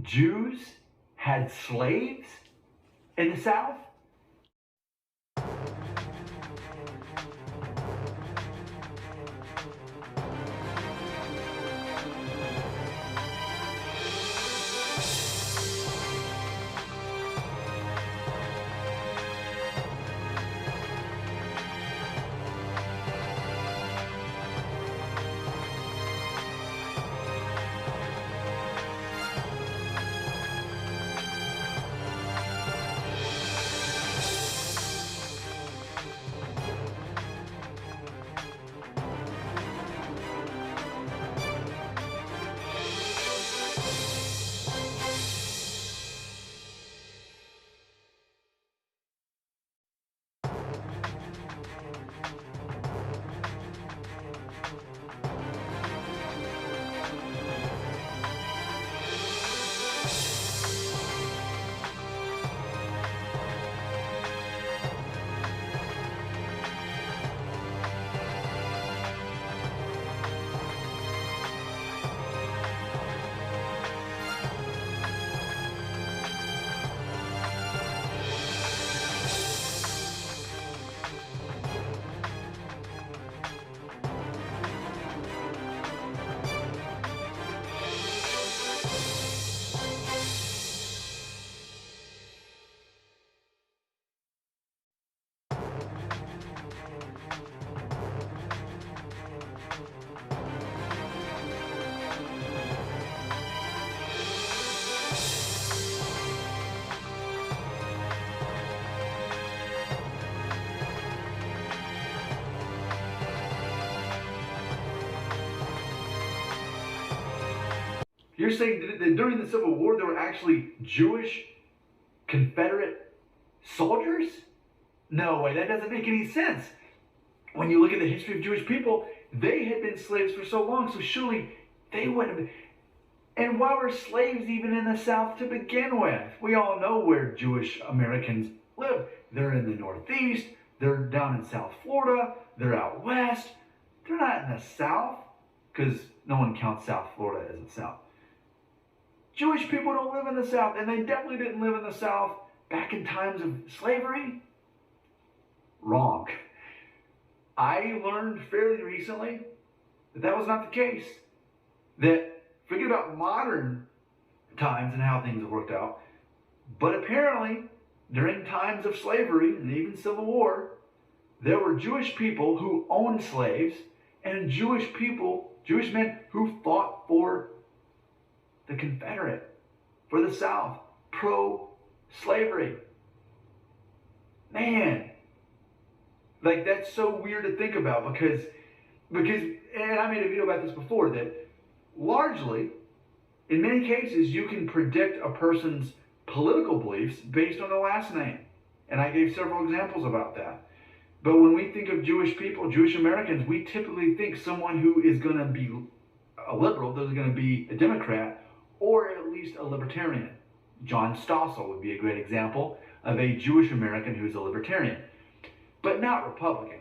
Jews had slaves in the South? You're saying that during the Civil War there were actually Jewish Confederate soldiers? No way, that doesn't make any sense. When you look at the history of Jewish people, they had been slaves for so long, so surely they wouldn't have been. And why were slaves even in the South to begin with? We all know where Jewish Americans live. They're in the Northeast, they're down in South Florida, they're out west. They're not in the South, because no one counts South Florida as the South. Jewish people don't live in the South, and they definitely didn't live in the South back in times of slavery. Wrong. I learned fairly recently that that was not the case. That, forget about modern times and how things have worked out, but apparently during times of slavery and even Civil War, there were Jewish people who owned slaves and Jewish people, Jewish men who fought for the Confederate, for the South, pro-slavery. Man, like that's so weird to think about because, and I made a video about this before, that largely, in many cases, you can predict a person's political beliefs based on their last name. And I gave several examples about that. But when we think of Jewish people, Jewish Americans, we typically think someone who is going to be a liberal, they're going to be a Democrat, or at least a libertarian. John Stossel would be a great example of a Jewish American who's a libertarian, but not Republican.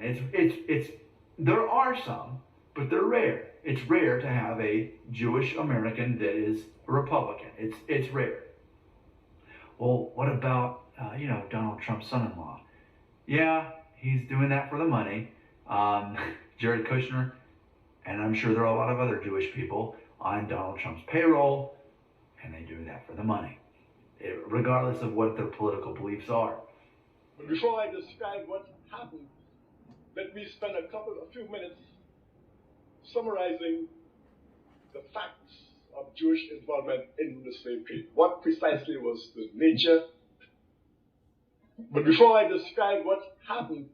There are some, but they're rare. It's rare to have a Jewish American that is a Republican. It's rare. Well, what about Donald Trump's son-in-law? Yeah, he's doing that for the money. Jared Kushner, and I'm sure there are a lot of other Jewish people on Donald Trump's payroll, and they do that for the money, regardless of what their political beliefs are. But before I describe what happened, let me spend a few minutes summarizing the facts of Jewish involvement in the slave trade. What precisely was the nature? But before I describe what happened,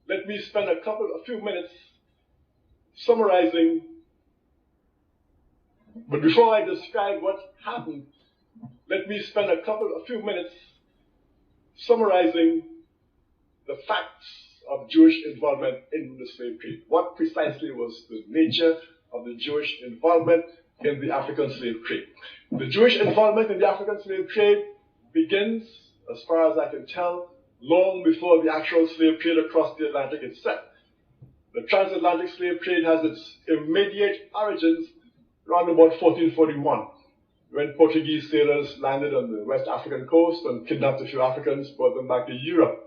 let me spend a few minutes summarizing. But before I describe what happened, let me spend a few minutes summarizing the facts of Jewish involvement in the slave trade. What precisely was the nature of the Jewish involvement in the African slave trade? The Jewish involvement in the African slave trade begins, as far as I can tell, long before the actual slave trade across the Atlantic itself. The transatlantic slave trade has its immediate origins around about 1441. when Portuguese sailors landed on the West African coast and kidnapped a few Africans, brought them back to Europe.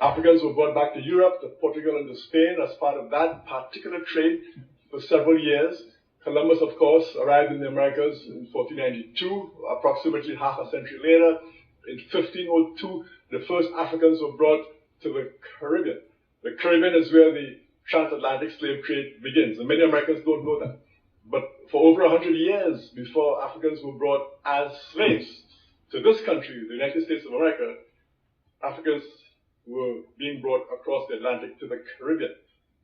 Africans were brought back to Europe, to Portugal and to Spain as part of that particular trade for several years. Columbus, of course, arrived in the Americas in 1492, approximately half a century later. In 1502, the first Africans were brought to the Caribbean. The Caribbean is where the transatlantic slave trade begins, and many Americans don't know that. But for over 100 years before Africans were brought as slaves to this country, the United States of America, Africans were being brought across the Atlantic to the Caribbean,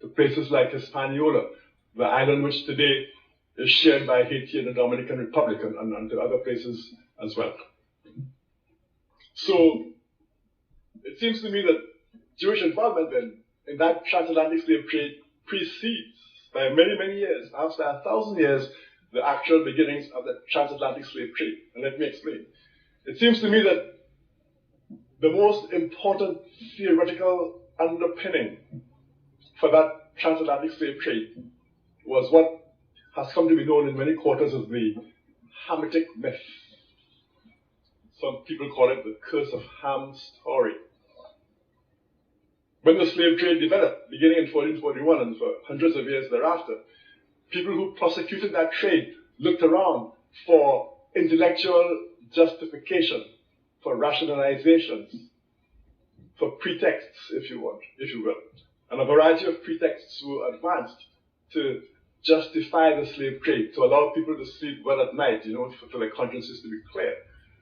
to places like Hispaniola, the island which today is shared by Haiti and the Dominican Republic, and to other places as well. So it seems to me that Jewish involvement then in that transatlantic slave trade precedes by many, many years, perhaps by 1,000 years, the actual beginnings of the transatlantic slave trade. And let me explain. It seems to me that the most important theoretical underpinning for that transatlantic slave trade was what has come to be known in many quarters as the Hamitic myth. Some people call it the curse of Ham's story. When the slave trade developed, beginning in 1441 and for hundreds of years thereafter, people who prosecuted that trade looked around for intellectual justification, for rationalizations, for pretexts, if you will. And a variety of pretexts were advanced to justify the slave trade, to allow people to sleep well at night, for their consciences to be clear.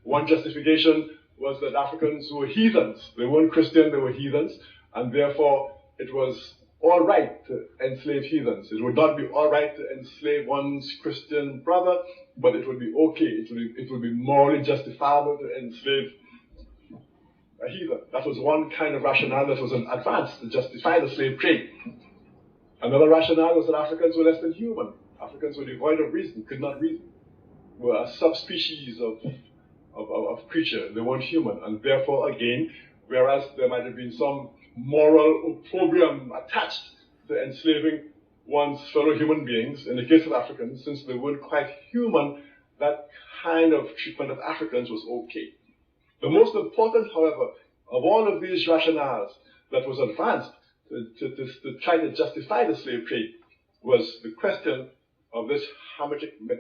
One justification was that Africans were heathens. They weren't Christian, they were heathens, and therefore it was all right to enslave heathens. It would not be all right to enslave one's Christian brother, but it would be okay. It would be morally justifiable to enslave a heathen. That was one kind of rationale that was advanced to justify the slave trade. Another rationale was that Africans were less than human. Africans were devoid of reason, could not reason, were a subspecies of creature. They weren't human, and therefore, again, whereas there might have been some moral opprobrium attached to enslaving one's fellow human beings, in the case of Africans, since they weren't quite human, that kind of treatment of Africans was okay. The most important, however, of all of these rationales that was advanced to try to justify the slave trade was the question of this Hamitic myth.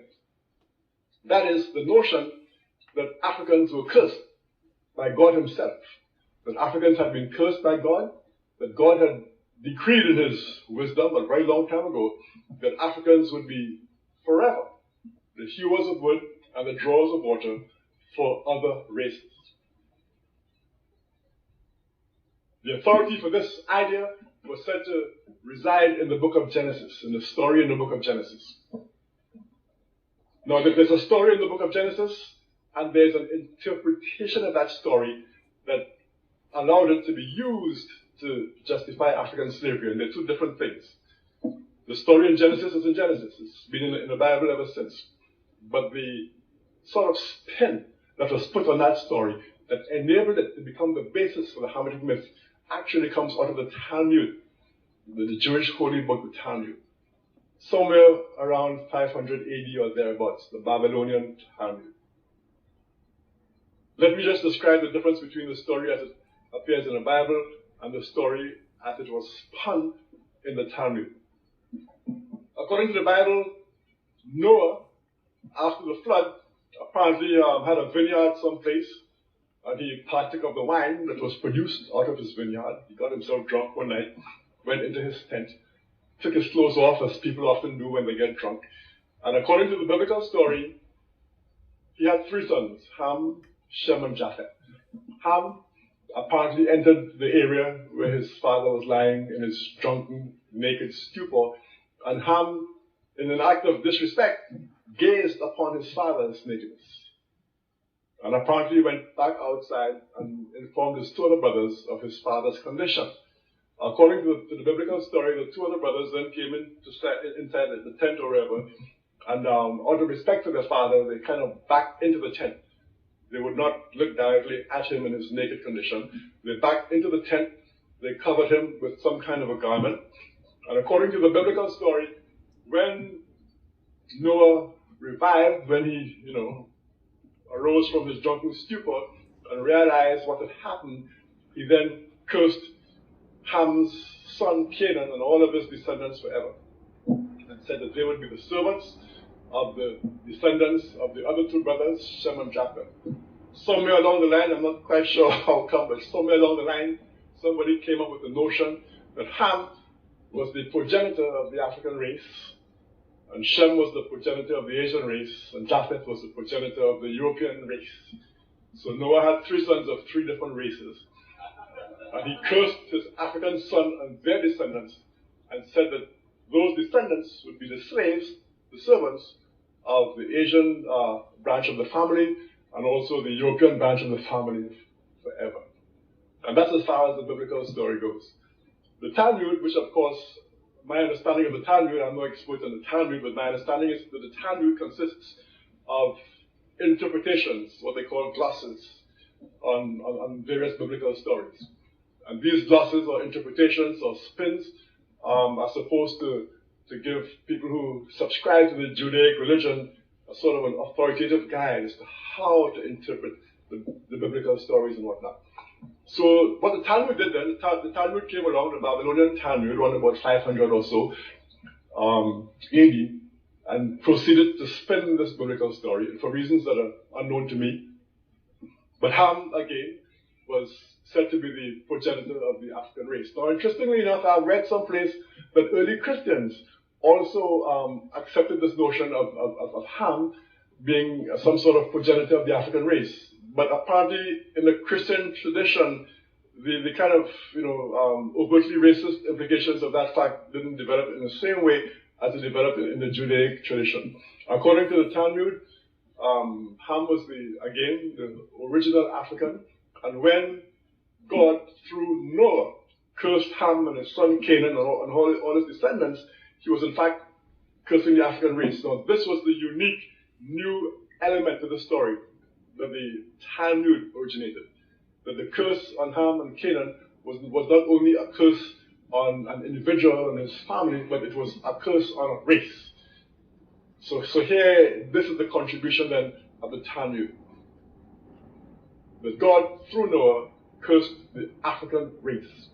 That is, the notion that Africans were cursed by God himself, that Africans had been cursed by God, that God had decreed in his wisdom a very long time ago that Africans would be forever the hewers of wood and the drawers of water for other races. The authority for this idea was said to reside in the book of Genesis, in the story in the book of Genesis. Now, there's a story in the book of Genesis, and there's an interpretation of that story that allowed it to be used to justify African slavery, and they're two different things. The story in Genesis is in Genesis. It's been in the Bible ever since. But the sort of spin that was put on that story that enabled it to become the basis for the Hamitic myth actually comes out of the Talmud, the Jewish holy book, the Talmud. Somewhere around 500 AD or thereabouts, the Babylonian Talmud. Let me just describe the difference between the story as it appears in the Bible and the story as it was spun in the Talmud. According to the Bible, Noah, after the flood, apparently had a vineyard someplace, and he partook of the wine that was produced out of his vineyard. He got himself drunk one night, went into his tent, took his clothes off, as people often do when they get drunk. And according to the biblical story, he had three sons, Ham, Shem, and Japheth. Ham apparently entered the area where his father was lying in his drunken, naked stupor, and Ham, in an act of disrespect, gazed upon his father's nakedness. And apparently went back outside and informed his two other brothers of his father's condition. According to the biblical story, the two other brothers then came inside the tent or wherever, and out of respect for their father, they kind of backed into the tent. They would not look directly at him in his naked condition. They backed into the tent, they covered him with some kind of a garment. And according to the biblical story, when Noah revived when he, arose from his drunken stupor and realized what had happened. He then cursed Ham's son Canaan and all of his descendants forever, and said that they would be the servants of the descendants of the other two brothers, Shem and Japheth. Somewhere along the line, I'm not quite sure how come, but somewhere along the line, somebody came up with the notion that Ham was the progenitor of the African race, and Shem was the progenitor of the Asian race, and Japheth was the progenitor of the European race. So Noah had three sons of three different races, and he cursed his African son and their descendants, and said that those descendants would be the slaves, the servants of the Asian branch of the family, and also the European branch of the family forever. And that's as far as the biblical story goes. The Talmud, which of course, my understanding of the Talmud, I'm no expert in the Talmud, but my understanding is that the Talmud consists of interpretations, what they call glosses, on various biblical stories. And these glosses or interpretations or spins are supposed to give people who subscribe to the Judaic religion a sort of an authoritative guide as to how to interpret the biblical stories and whatnot. So what the Talmud did then, the Talmud came along, the Babylonian Talmud, around about 500 or so AD, and proceeded to spin this biblical story for reasons that are unknown to me. But Ham, again, was said to be the progenitor of the African race. Now, interestingly enough, I've read someplace that early Christians also accepted this notion of Ham being some sort of progenitor of the African race. But apparently, in the Christian tradition, the kind of, overtly racist implications of that fact didn't develop in the same way as it developed in the Judaic tradition. According to the Talmud, Ham was the original African, and when God, through Noah, cursed Ham and his son Canaan and all his descendants, he was in fact cursing the African race. Now, this was the unique new element to the story that the Talmud originated. That the curse on Ham and Canaan was not only a curse on an individual and his family, but it was a curse on a race. So here, this is the contribution then of the Talmud. That God, through Noah, cursed the African race.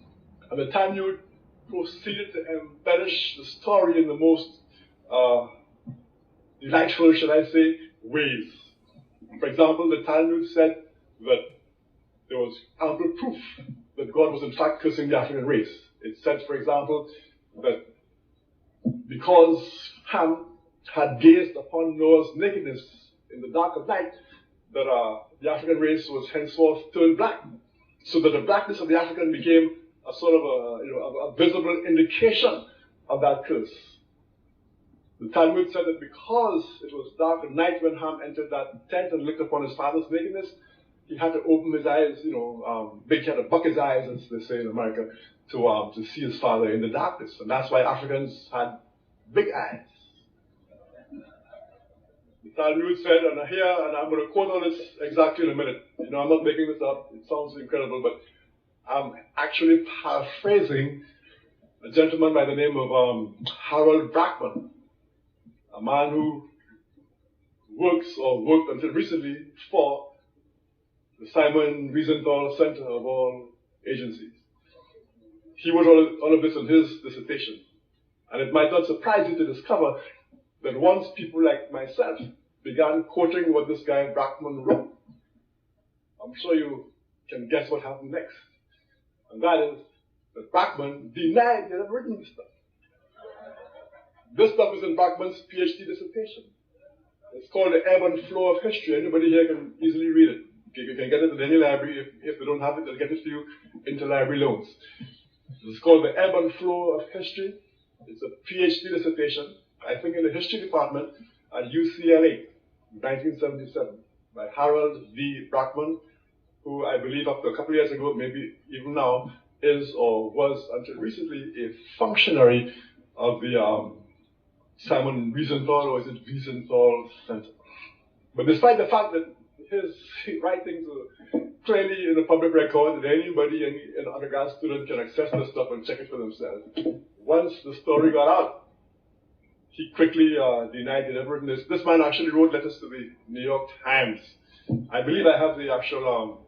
And the Talmud proceeded to embellish the story in the most delightful, shall I say, ways. For example, the Talmud said that there was ample proof that God was in fact cursing the African race. It said, for example, that because Ham had gazed upon Noah's nakedness in the dark of night, that the African race was henceforth turned black. So that the blackness of the African became a sort of a visible indication of that curse. The Talmud said that because it was dark at night when Ham entered that tent and looked upon his father's nakedness, he had to open his eyes, he had to buck his eyes, as they say in America, to see his father in the darkness. And that's why Africans had big eyes. The Talmud said, and I'm going to quote all this exactly in a minute. I'm not making this up. It sounds incredible, but I'm actually paraphrasing a gentleman by the name of Harold Brackman, a man who worked until recently for the Simon Wiesenthal Center of all agencies. He wrote all of this in his dissertation. And it might not surprise you to discover that once people like myself began quoting what this guy Brackman wrote, I'm sure you can guess what happened next. And that is that Brackman denied he had ever written this stuff. This stuff is in Brackman's PhD dissertation. It's called The Ebb and Flow of History. Anybody here can easily read it. You can get it at any library. If they don't have it, they'll get it to you interlibrary loans. It's called The Ebb and Flow of History. It's a PhD dissertation, I think in the history department at UCLA, 1977, by Harold V. Brackman, who I believe up to a couple of years ago, maybe even now, is or was until recently a functionary of the Simon Wiesenthal, or is it Wiesenthal Center. But despite the fact that his writings are clearly in the public record, that anybody, any undergrad student can access this stuff and check it for themselves. Once the story got out, he quickly denied he'd ever written this. This man actually wrote letters to the New York Times. I believe I have the actual,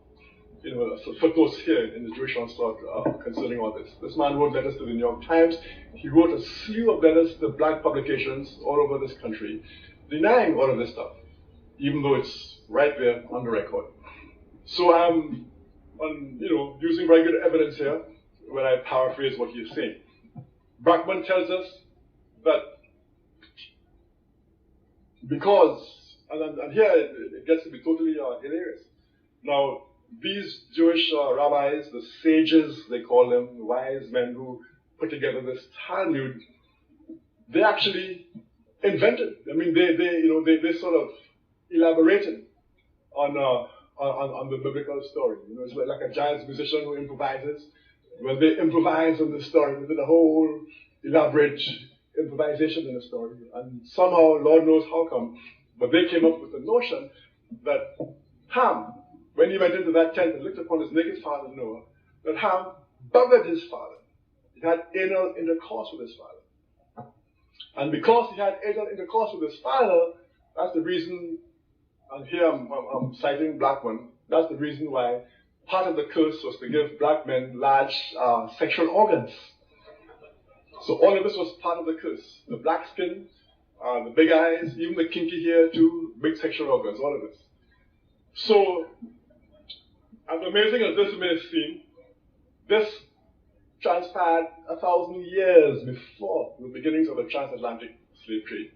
footnotes here in the Jewish Onslaught concerning all this. This man wrote letters to the New York Times. He wrote a slew of letters to black publications all over this country, denying all of this stuff, even though it's right there on the record. So I'm, using very good evidence here when I paraphrase what he is saying. Brackman tells us that because, and here it gets to be totally hilarious. Now, these Jewish rabbis, the sages, they call them, the wise men who put together this Talmud, they actually invented. I mean, they sort of elaborated on the biblical story. It's like a jazz musician who improvises. Well, they improvised on the story. They did a whole elaborate improvisation in the story. And somehow, Lord knows how come, but they came up with the notion that Ham, when he went into that tent and looked upon his naked father Noah, that Ham buggered his father. He had anal intercourse with his father. And because he had anal intercourse with his father, that's the reason, and here I'm citing Blackman, that's the reason why part of the curse was to give black men large sexual organs. So all of this was part of the curse. The black skin, the big eyes, even the kinky hair too, big sexual organs, all of this. So, as amazing as this may seem, this transpired 1,000 years before the beginnings of the transatlantic slave trade.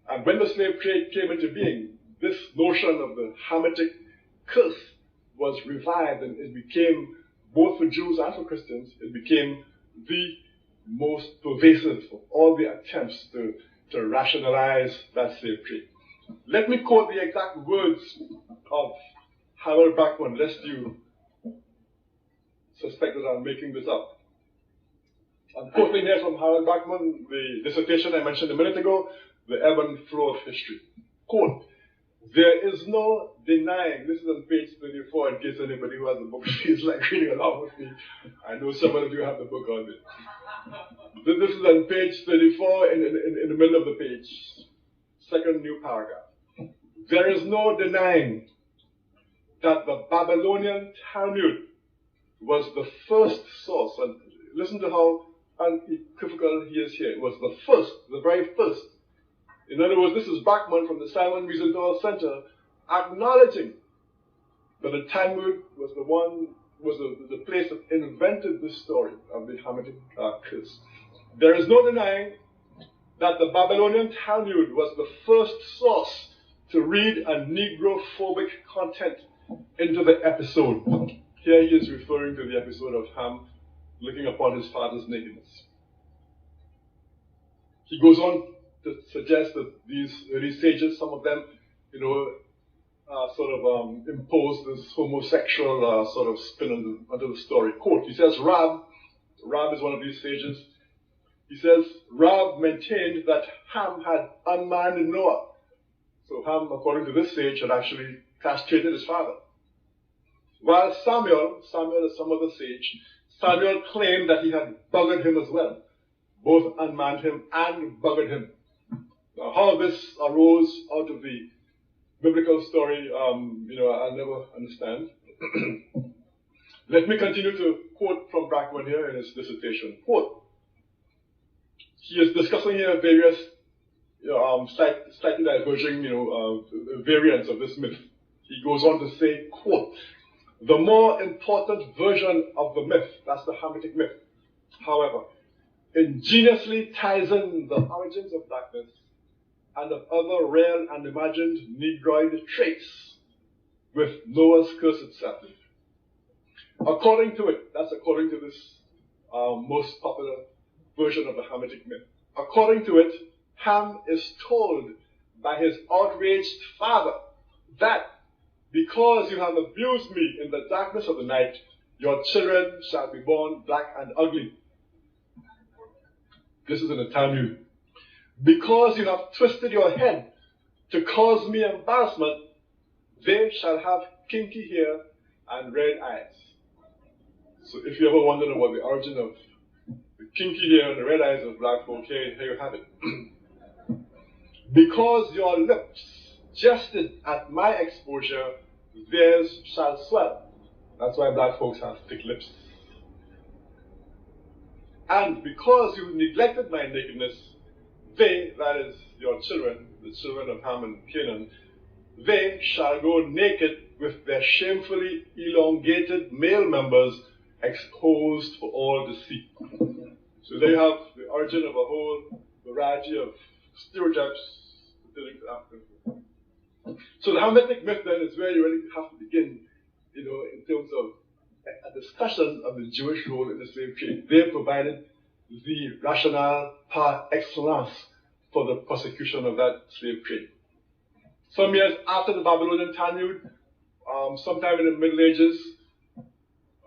And when the slave trade came into being, this notion of the Hamitic curse was revived, and it became, both for Jews and for Christians, it became the most pervasive of all the attempts to rationalize that slave trade. Let me quote the exact words of Harold Brackman, lest you suspect that I'm making this up. I'm quoting here from Harold Brackman, the dissertation I mentioned a minute ago, The Ebb and Flow of History. Quote, "There is no denying," this is on page 34 in case anybody who has the book feels like reading along with me. I know some of you have the book on it. This is on page 34 in the middle of the page. Second new paragraph. "There is no denying that the Babylonian Talmud was the first source," and listen to how unequivocal he is here. It was the first, the very first. In other words, this is Brackman from the Simon Wiesenthal Center acknowledging that the Talmud was the place that invented the story of the Hamitic curse. "There is no denying that the Babylonian Talmud was the first source to read a Negrophobic content into the episode." Here he is referring to the episode of Ham looking upon his father's nakedness. He goes on to suggest that these early sages, some of them, impose this homosexual sort of spin onto the story. Quote, he says, Rab is one of these sages. He says, "Rab maintained that Ham had unmanned Noah." So Ham, according to this sage, had actually castrated his father. While Samuel is some other sage, Samuel claimed that he had buggered him as well. Both unmanned him and buggered him. Now, how this arose out of the biblical story, I'll never understand. Let me continue to quote from Brackman here in his dissertation. Quote, he is discussing here various slightly diverging, variants of this myth. He goes on to say, quote, "The more important version of the myth," that's the Hamitic myth, however, "ingeniously ties in the origins of darkness and of other real and imagined Negroid traits with Noah's curse itself. According to it," that's according to this most popular version of the Hamitic myth, "according to it, Ham is told by his outraged father that because you have abused me in the darkness of the night, your children shall be born black and ugly." This is in the Talmud. "Because you have twisted your head to cause me embarrassment, they shall have kinky hair and red eyes." So if you ever wondered about the origin of the kinky hair and the red eyes of black folk, here you have it. Because your lips jested at my exposure, theirs shall swell. That's why black folks have thick lips. And because you neglected my nakedness, they, that is your children, the children of Ham and Canaan, they shall go naked with their shamefully elongated male members exposed for all to see. So they have the origin of a whole variety of stereotypes pertaining to African. So the Hamitic myth then is where you really have to begin, in terms of a discussion of the Jewish role in the slave trade. They provided the rationale par excellence for the prosecution of that slave trade. Some years after the Babylonian Talmud, sometime in the Middle Ages,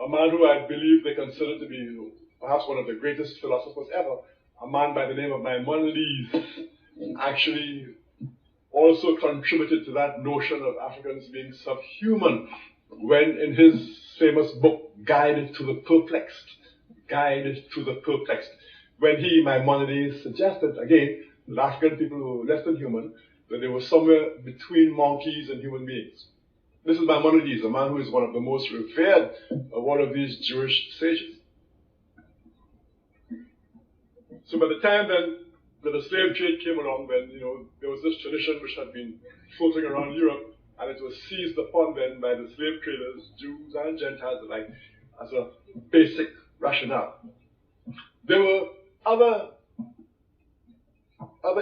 a man who I believe they consider to be perhaps one of the greatest philosophers ever, a man by the name of Maimonides, actually also contributed to that notion of Africans being subhuman when in his famous book, Guide to the Perplexed, when he, Maimonides, suggested, again, that African people were less than human, that they were somewhere between monkeys and human beings. This is Maimonides, a man who is one of the most revered of all of these Jewish sages. So by the time then that the slave trade came along, then, there was this tradition which had been floating around Europe, and it was seized upon then by the slave traders, Jews and Gentiles alike, as a basic rationale. There were other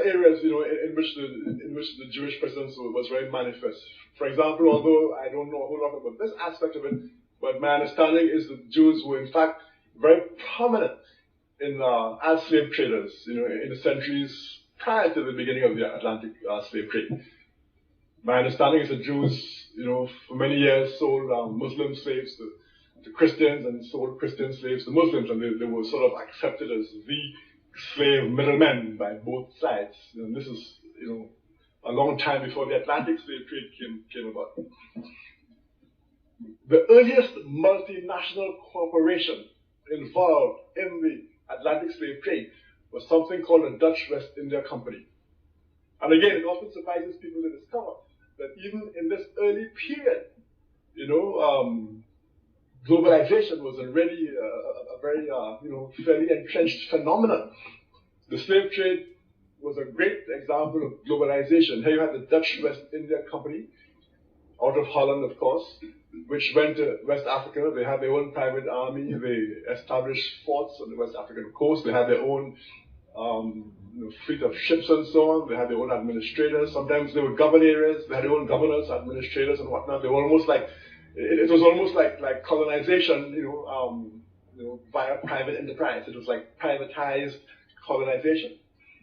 areas, in which the Jewish presence was very manifest. For example, although I don't know a whole lot about this aspect of it, but my understanding is that Jews were in fact very prominent as slave traders, in the centuries prior to the beginning of the Atlantic slave trade. My understanding is that Jews, for many years sold Muslim slaves to Christians and sold Christian slaves to Muslims, and they were sort of accepted as the slave middlemen by both sides. And this is, a long time before the Atlantic slave trade came about. The earliest multinational corporation involved in the Atlantic slave trade was something called the Dutch West India Company. And again, it often surprises people to discover that even in this early period, globalization was already a very, fairly entrenched phenomenon. The slave trade was a great example of globalization. Here you had the Dutch West India Company, out of Holland, of course, which went to West Africa. They had their own private army. They established forts on the West African coast. They had their own fleet of ships and so on. They had their own administrators. Sometimes they would govern areas. They had their own governors, administrators, and whatnot. They were almost like, it was almost like colonization, via private enterprise. It was like privatized colonization.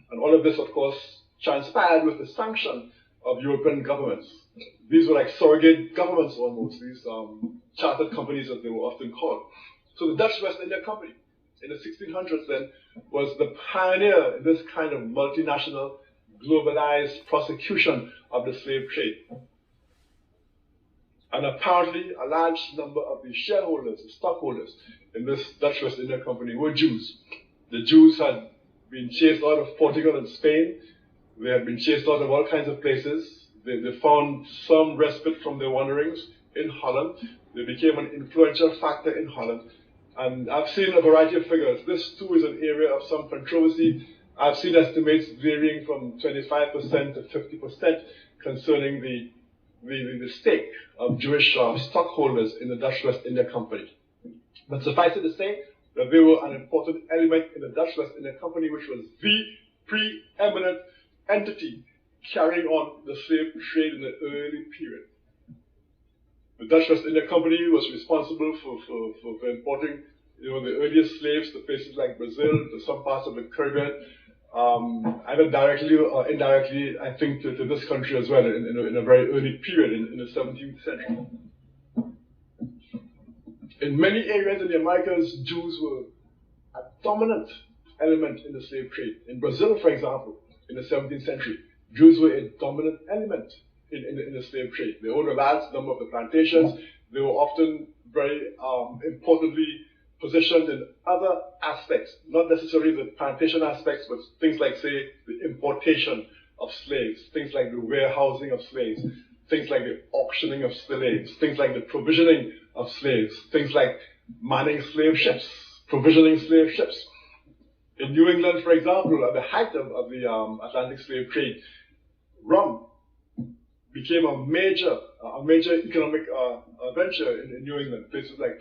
And all of this, of course, transpired with the sanction of European governments. These were like surrogate governments almost, these chartered companies as they were often called. So the Dutch West India Company in the 1600s then was the pioneer in this kind of multinational, globalized prosecution of the slave trade. And apparently a large number of the shareholders, the stockholders in this Dutch West India Company were Jews. The Jews had been chased out of Portugal and Spain. They had been chased out of all kinds of places. They found some respite from their wanderings in Holland. They became an influential factor in Holland. And I've seen a variety of figures. This too is an area of some controversy. I've seen estimates varying from 25% to 50% concerning the stake of Jewish stockholders in the Dutch West India Company. But suffice it to say that they were an important element in the Dutch West India Company, which was the preeminent entity carrying on the slave trade in the early period. The Dutch West India Company was responsible for importing, the earliest slaves to places like Brazil, to some parts of the Caribbean, either directly or indirectly, I think, to this country as well, in a very early period in the 17th century. In many areas in the Americas, Jews were a dominant element in the slave trade. In Brazil, for example, in the 17th century, Jews were a dominant element in the slave trade. They owned a large number of the plantations. They were often very importantly positioned in other aspects, not necessarily the plantation aspects, but things like, say, the importation of slaves, things like the warehousing of slaves, things like the auctioning of slaves, things like the provisioning of slaves, things like manning slave ships, provisioning slave ships. In New England, for example, at the height of the Atlantic slave trade, rum became a major economic venture in New England, places like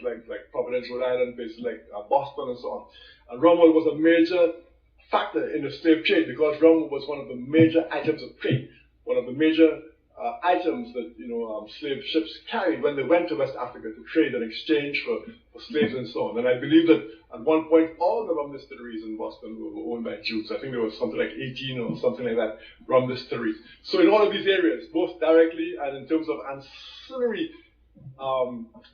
Providence, Rhode Island, places like Boston and so on. And rum was a major factor in the slave trade because rum was one of the major items of trade, one of the major items that slave ships carried when they went to West Africa to trade and exchange for slaves and so on. And I believe that at one point all the rum distilleries in Boston were owned by Jews. I think there was something like 18 or something like that rum distilleries. So in all of these areas, both directly and in terms of ancillary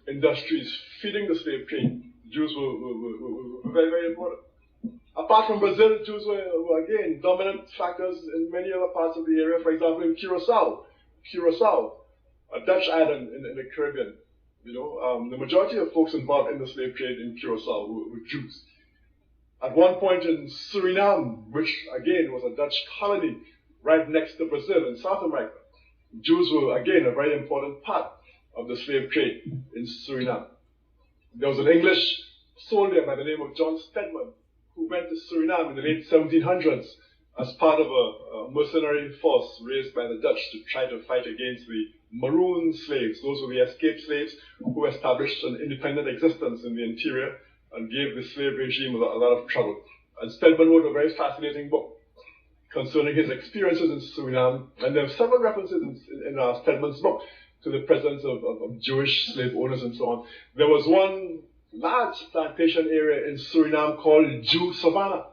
industries feeding the slave trade, Jews were very, very important. Apart from Brazil, Jews were again dominant factors in many other parts of the area. For example, in Curacao, a Dutch island in the Caribbean. The majority of folks involved in the slave trade in Curacao were Jews. At one point in Suriname, which again was a Dutch colony right next to Brazil in South America, Jews were again a very important part of the slave trade in Suriname. There was an English soldier by the name of John Stedman who went to Suriname in the late 1700s as part of a mercenary force raised by the Dutch to try to fight against the Maroon slaves. Those were the escaped slaves who established an independent existence in the interior and gave the slave regime a lot of trouble. And Stedman wrote a very fascinating book concerning his experiences in Suriname, and there are several references in Stedman's book to the presence of Jewish slave owners and so on. There was one large plantation area in Suriname called Jew Savannah.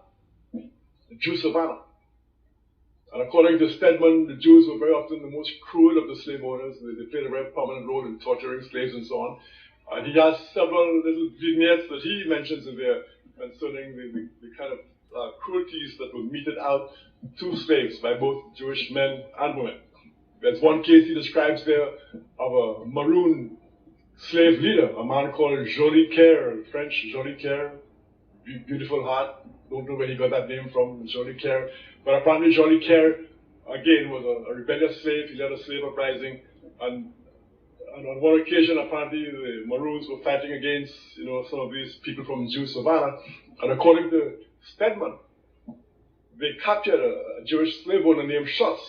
And according to Stedman, the Jews were very often the most cruel of the slave owners. They played a very prominent role in torturing slaves and so on. He has several little vignettes that he mentions in there concerning the kind of cruelties that were meted out to slaves by both Jewish men and women. There's one case he describes there of a Maroon slave leader, a man called Jolicoeur, French Jolicoeur, beautiful heart. Don't know where he got that name from, Jolicoeur. But apparently Jolicoeur, again, was a rebellious slave. He led a slave uprising. And on one occasion, apparently, the Maroons were fighting against, some of these people from Jew Savannah. And according to Stedman, they captured a Jewish slave owner named Schuss.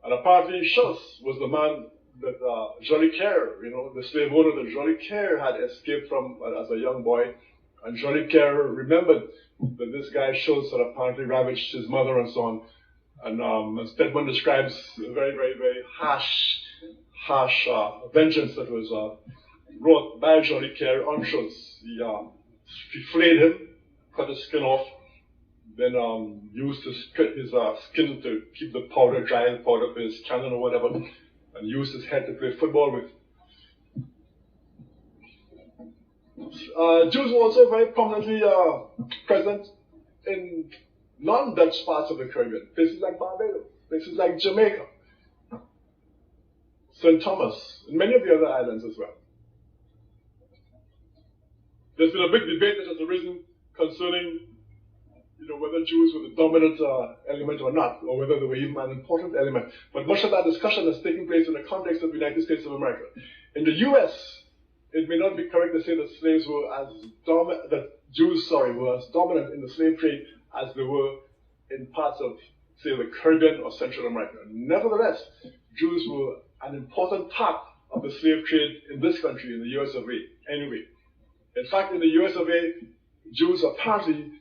And apparently Schuss was the man that Jolicoeur, the slave owner that Jolicoeur had escaped from as a young boy. And Jolicoeur remembered that this guy Schultz had apparently ravaged his mother and so on. And Stedman describes a very, very, very harsh vengeance that was wrought by Jolicoeur on Schultz. He flayed him, cut his skin off, then used his skin to keep the powder dry, the powder for his cannon or whatever, and used his head to play football with. Jews were also very prominently present in non-Dutch parts of the Caribbean, places like Barbados, places like Jamaica, St. Thomas, and many of the other islands as well. There's been a big debate that has arisen concerning whether Jews were the dominant element or not, or whether they were even an important element. But much of that discussion has taken place in the context of the United States of America. In the U.S., it may not be correct to say that Jews were as dominant in the slave trade as they were in parts of, say, the Caribbean or Central America. Nevertheless, Jews were an important part of the slave trade in this country, in the US of A, anyway. In fact, in the US of A, Jews apparently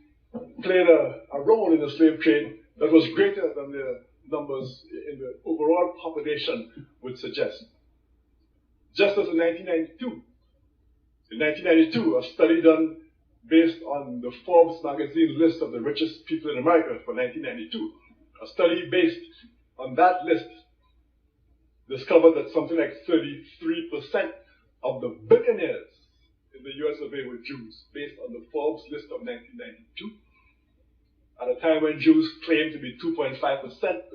played a role in the slave trade that was greater than their numbers in the overall population would suggest. Just as in 1992, a study done based on the Forbes magazine list of the richest people in America for 1992, a study based on that list discovered that something like 33% of the billionaires in the US of A were Jews, based on the Forbes list of 1992, at a time when Jews claimed to be 2.5%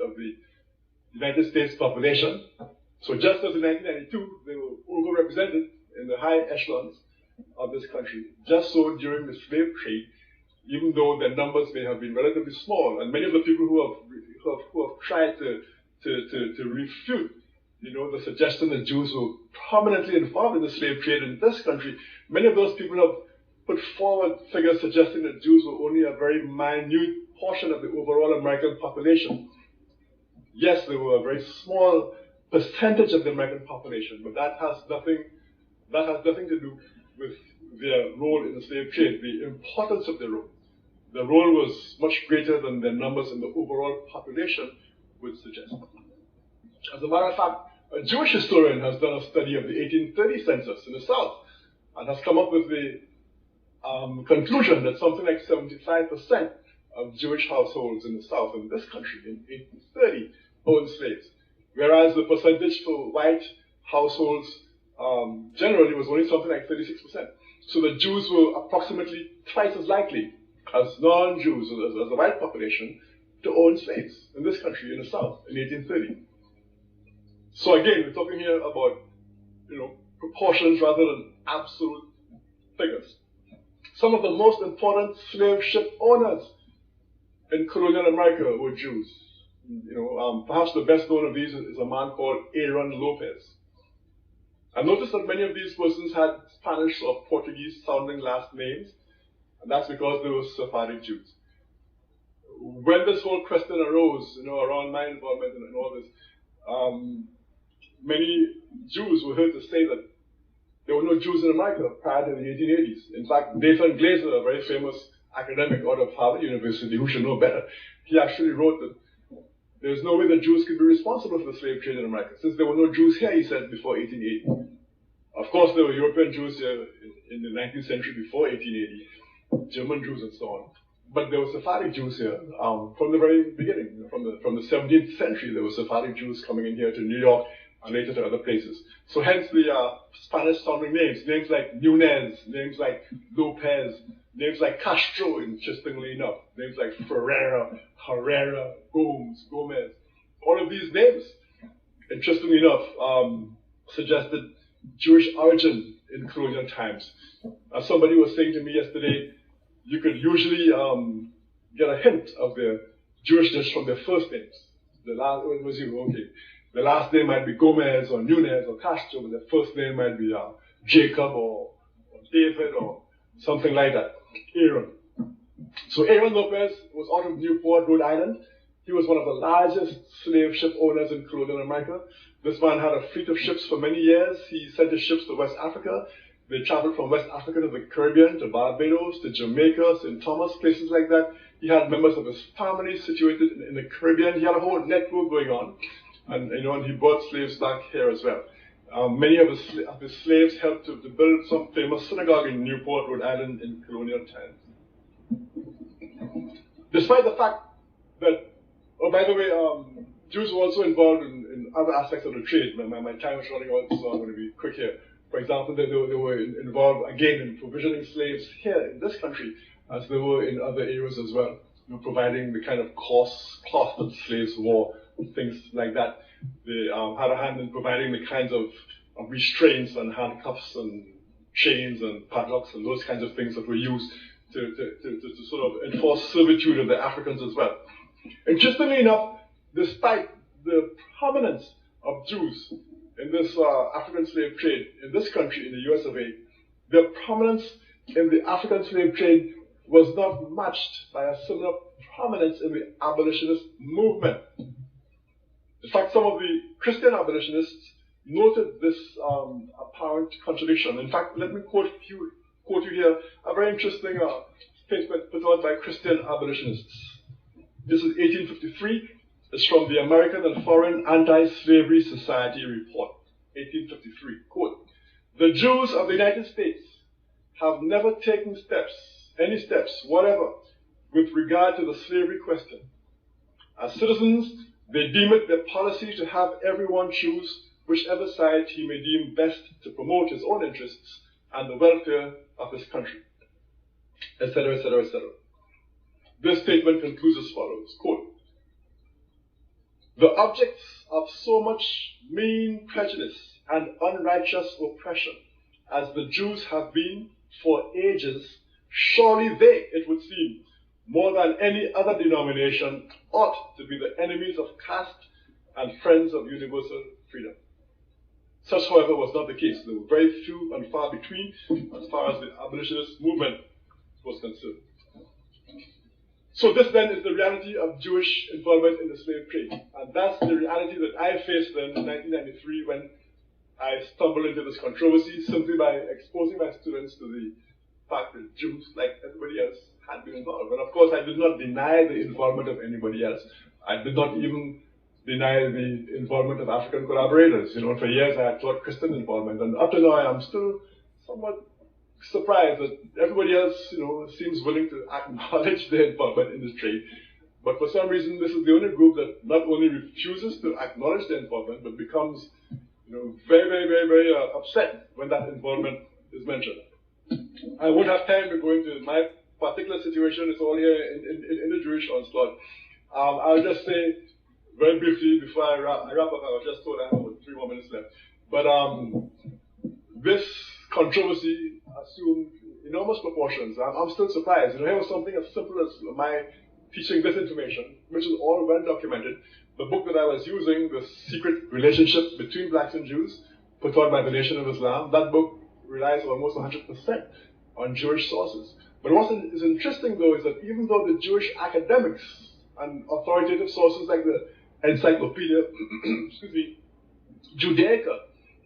of the United States population. So just as in 1992, they were overrepresented in the high echelons, of this country. Just so during the slave trade, even though their numbers may have been relatively small, and many of the people who have tried to refute, the suggestion that Jews were prominently involved in the slave trade in this country, many of those people have put forward figures suggesting that Jews were only a very minute portion of the overall American population. Yes, they were a very small percentage of the American population, but that has nothing to do with their role in the slave trade, the importance of their role. The role was much greater than their numbers in the overall population would suggest. As a matter of fact, a Jewish historian has done a study of the 1830 census in the South and has come up with the conclusion that something like 75% of Jewish households in the South in this country in 1830 owned slaves, whereas the percentage for white households generally was only something like 36%. So the Jews were approximately twice as likely as non-Jews, as the white population, to own slaves in this country, in the South, in 1830. So again, we're talking here about, proportions rather than absolute figures. Some of the most important slave ship owners in colonial America were Jews. Perhaps the best known of these is a man called Aaron Lopez. I noticed that many of these persons had Spanish or Portuguese sounding last names, and that's because they were Sephardic Jews. When this whole question arose, around my involvement in all this, many Jews were heard to say that there were no Jews in America prior to the 1880s. In fact, Nathan Glaser, a very famous academic out of Harvard University who should know better, he actually wrote that there's no way that Jews could be responsible for the slave trade in America, since there were no Jews here, he said, before 1880. Of course, there were European Jews here in the 19th century before 1880, German Jews and so on. But there were Sephardic Jews here from the very beginning. From the 17th century, there were Sephardic Jews coming in here to New York and later to other places. So hence the Spanish-sounding names like Nunez, names like Lopez, names like Castro, interestingly enough, names like Ferreira, Herrera, Gomes, Gomez. All of these names, interestingly enough, suggested Jewish origin in colonial times. As somebody was saying to me yesterday, you could usually get a hint of their Jewishness from their first names. The last name might be Gomez or Nunez or Castro, but the first name might be Jacob or David or something like that. Aaron. So Aaron Lopez was out of Newport, Rhode Island. He was one of the largest slave ship owners in colonial America. This man had a fleet of ships for many years. He sent his ships to West Africa. They traveled from West Africa to the Caribbean, to Barbados, to Jamaica, St. Thomas, places like that. He had members of his family situated in the Caribbean. He had a whole network going on. And he brought slaves back here as well. Many of his slaves helped to build some famous synagogue in Newport, Rhode Island in colonial times. Despite the fact that, by the way, Jews were also involved in other aspects of the trade. My time is running out, so I'm going to be quick here. For example, they were involved again in provisioning slaves here in this country, as they were in other areas as well, providing the kind of coarse cloth that slaves wore, things like that. They had a hand in providing the kinds of restraints and handcuffs and chains and padlocks and those kinds of things that were used to sort of enforce servitude of the Africans as well. Interestingly enough, despite the prominence of Jews in this African slave trade in this country, in the US of A, their prominence in the African slave trade was not matched by a similar prominence in the abolitionist movement. In fact, some of the Christian abolitionists noted this apparent contradiction. In fact, let me quote you here a very interesting statement put out by Christian abolitionists. This is 1853. It's from the American and Foreign Anti-Slavery Society Report, 1853. Quote, "The Jews of the United States have never taken any steps, whatever, with regard to the slavery question. As citizens, they deem it their policy to have everyone choose whichever side he may deem best to promote his own interests and the welfare of his country," etc., etc., etc. This statement concludes as follows, quote, "The objects of so much mean prejudice and unrighteous oppression as the Jews have been for ages, surely they, it would seem, more than any other denomination, ought to be the enemies of caste and friends of universal freedom. Such, however, was not the case. There were very few and far between as far as the abolitionist movement was concerned. So this then is the reality of Jewish involvement in the slave trade. And that's the reality that I faced then in 1993 when I stumbled into this controversy simply by exposing my students to the fact that Jews, like everybody else, had been involved. And of course, I did not deny the involvement of anybody else. I did not even deny the involvement of African collaborators. For years I had taught Christian involvement, and up to now I am still somewhat surprised that everybody else, seems willing to acknowledge their involvement in this trade. But for some reason, this is the only group that not only refuses to acknowledge their involvement, but becomes, very, very, very, very upset when that involvement is mentioned. I won't have time to go into my particular situation. It's all here in the Jewish onslaught. I'll just say very briefly before I wrap up. I was just told I have about 3 more minutes left. But this controversy assumed enormous proportions. I'm still surprised. Here was something as simple as my teaching this information, which is all well documented. The book that I was using, The Secret Relationship Between Blacks and Jews, put out by the Nation of Islam, that book relies almost 100% on Jewish sources. But what is interesting, though, is that even though the Jewish academics and authoritative sources like the Encyclopedia, Judaica,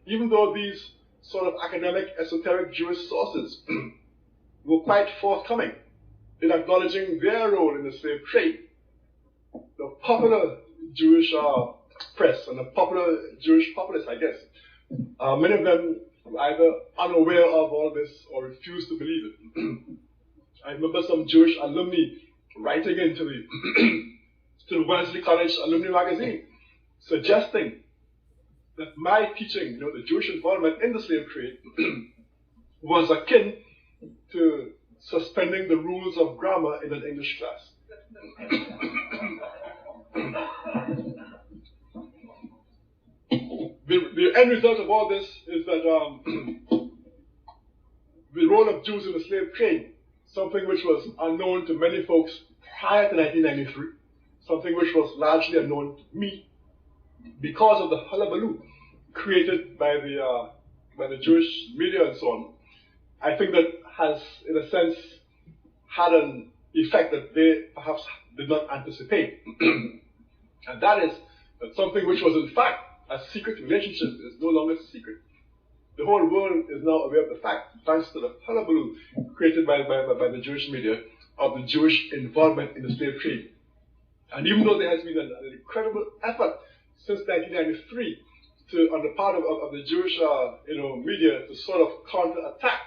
even though these sort of academic, esoteric Jewish sources were quite forthcoming in acknowledging their role in the slave trade, the popular Jewish press and the popular Jewish populace, I guess, many of them were either unaware of all this or refused to believe it. I remember some Jewish alumni writing into the Wellesley College Alumni Magazine, suggesting that my teaching, the Jewish involvement in the slave trade, was akin to suspending the rules of grammar in an English class. The end result of all this is that the role of Jews in the slave trade, something which was unknown to many folks prior to 1993, something which was largely unknown to me because of the hullabaloo created by the Jewish media and so on, I think that has, in a sense, had an effect that they perhaps did not anticipate. And that is that something which was in fact a secret relationship is no longer secret. The whole world is now aware of the fact, thanks to the hullabaloo created by the Jewish media, of the Jewish involvement in the slave trade. And even though there has been an incredible effort since 1993 on the part of the Jewish media to sort of counterattack.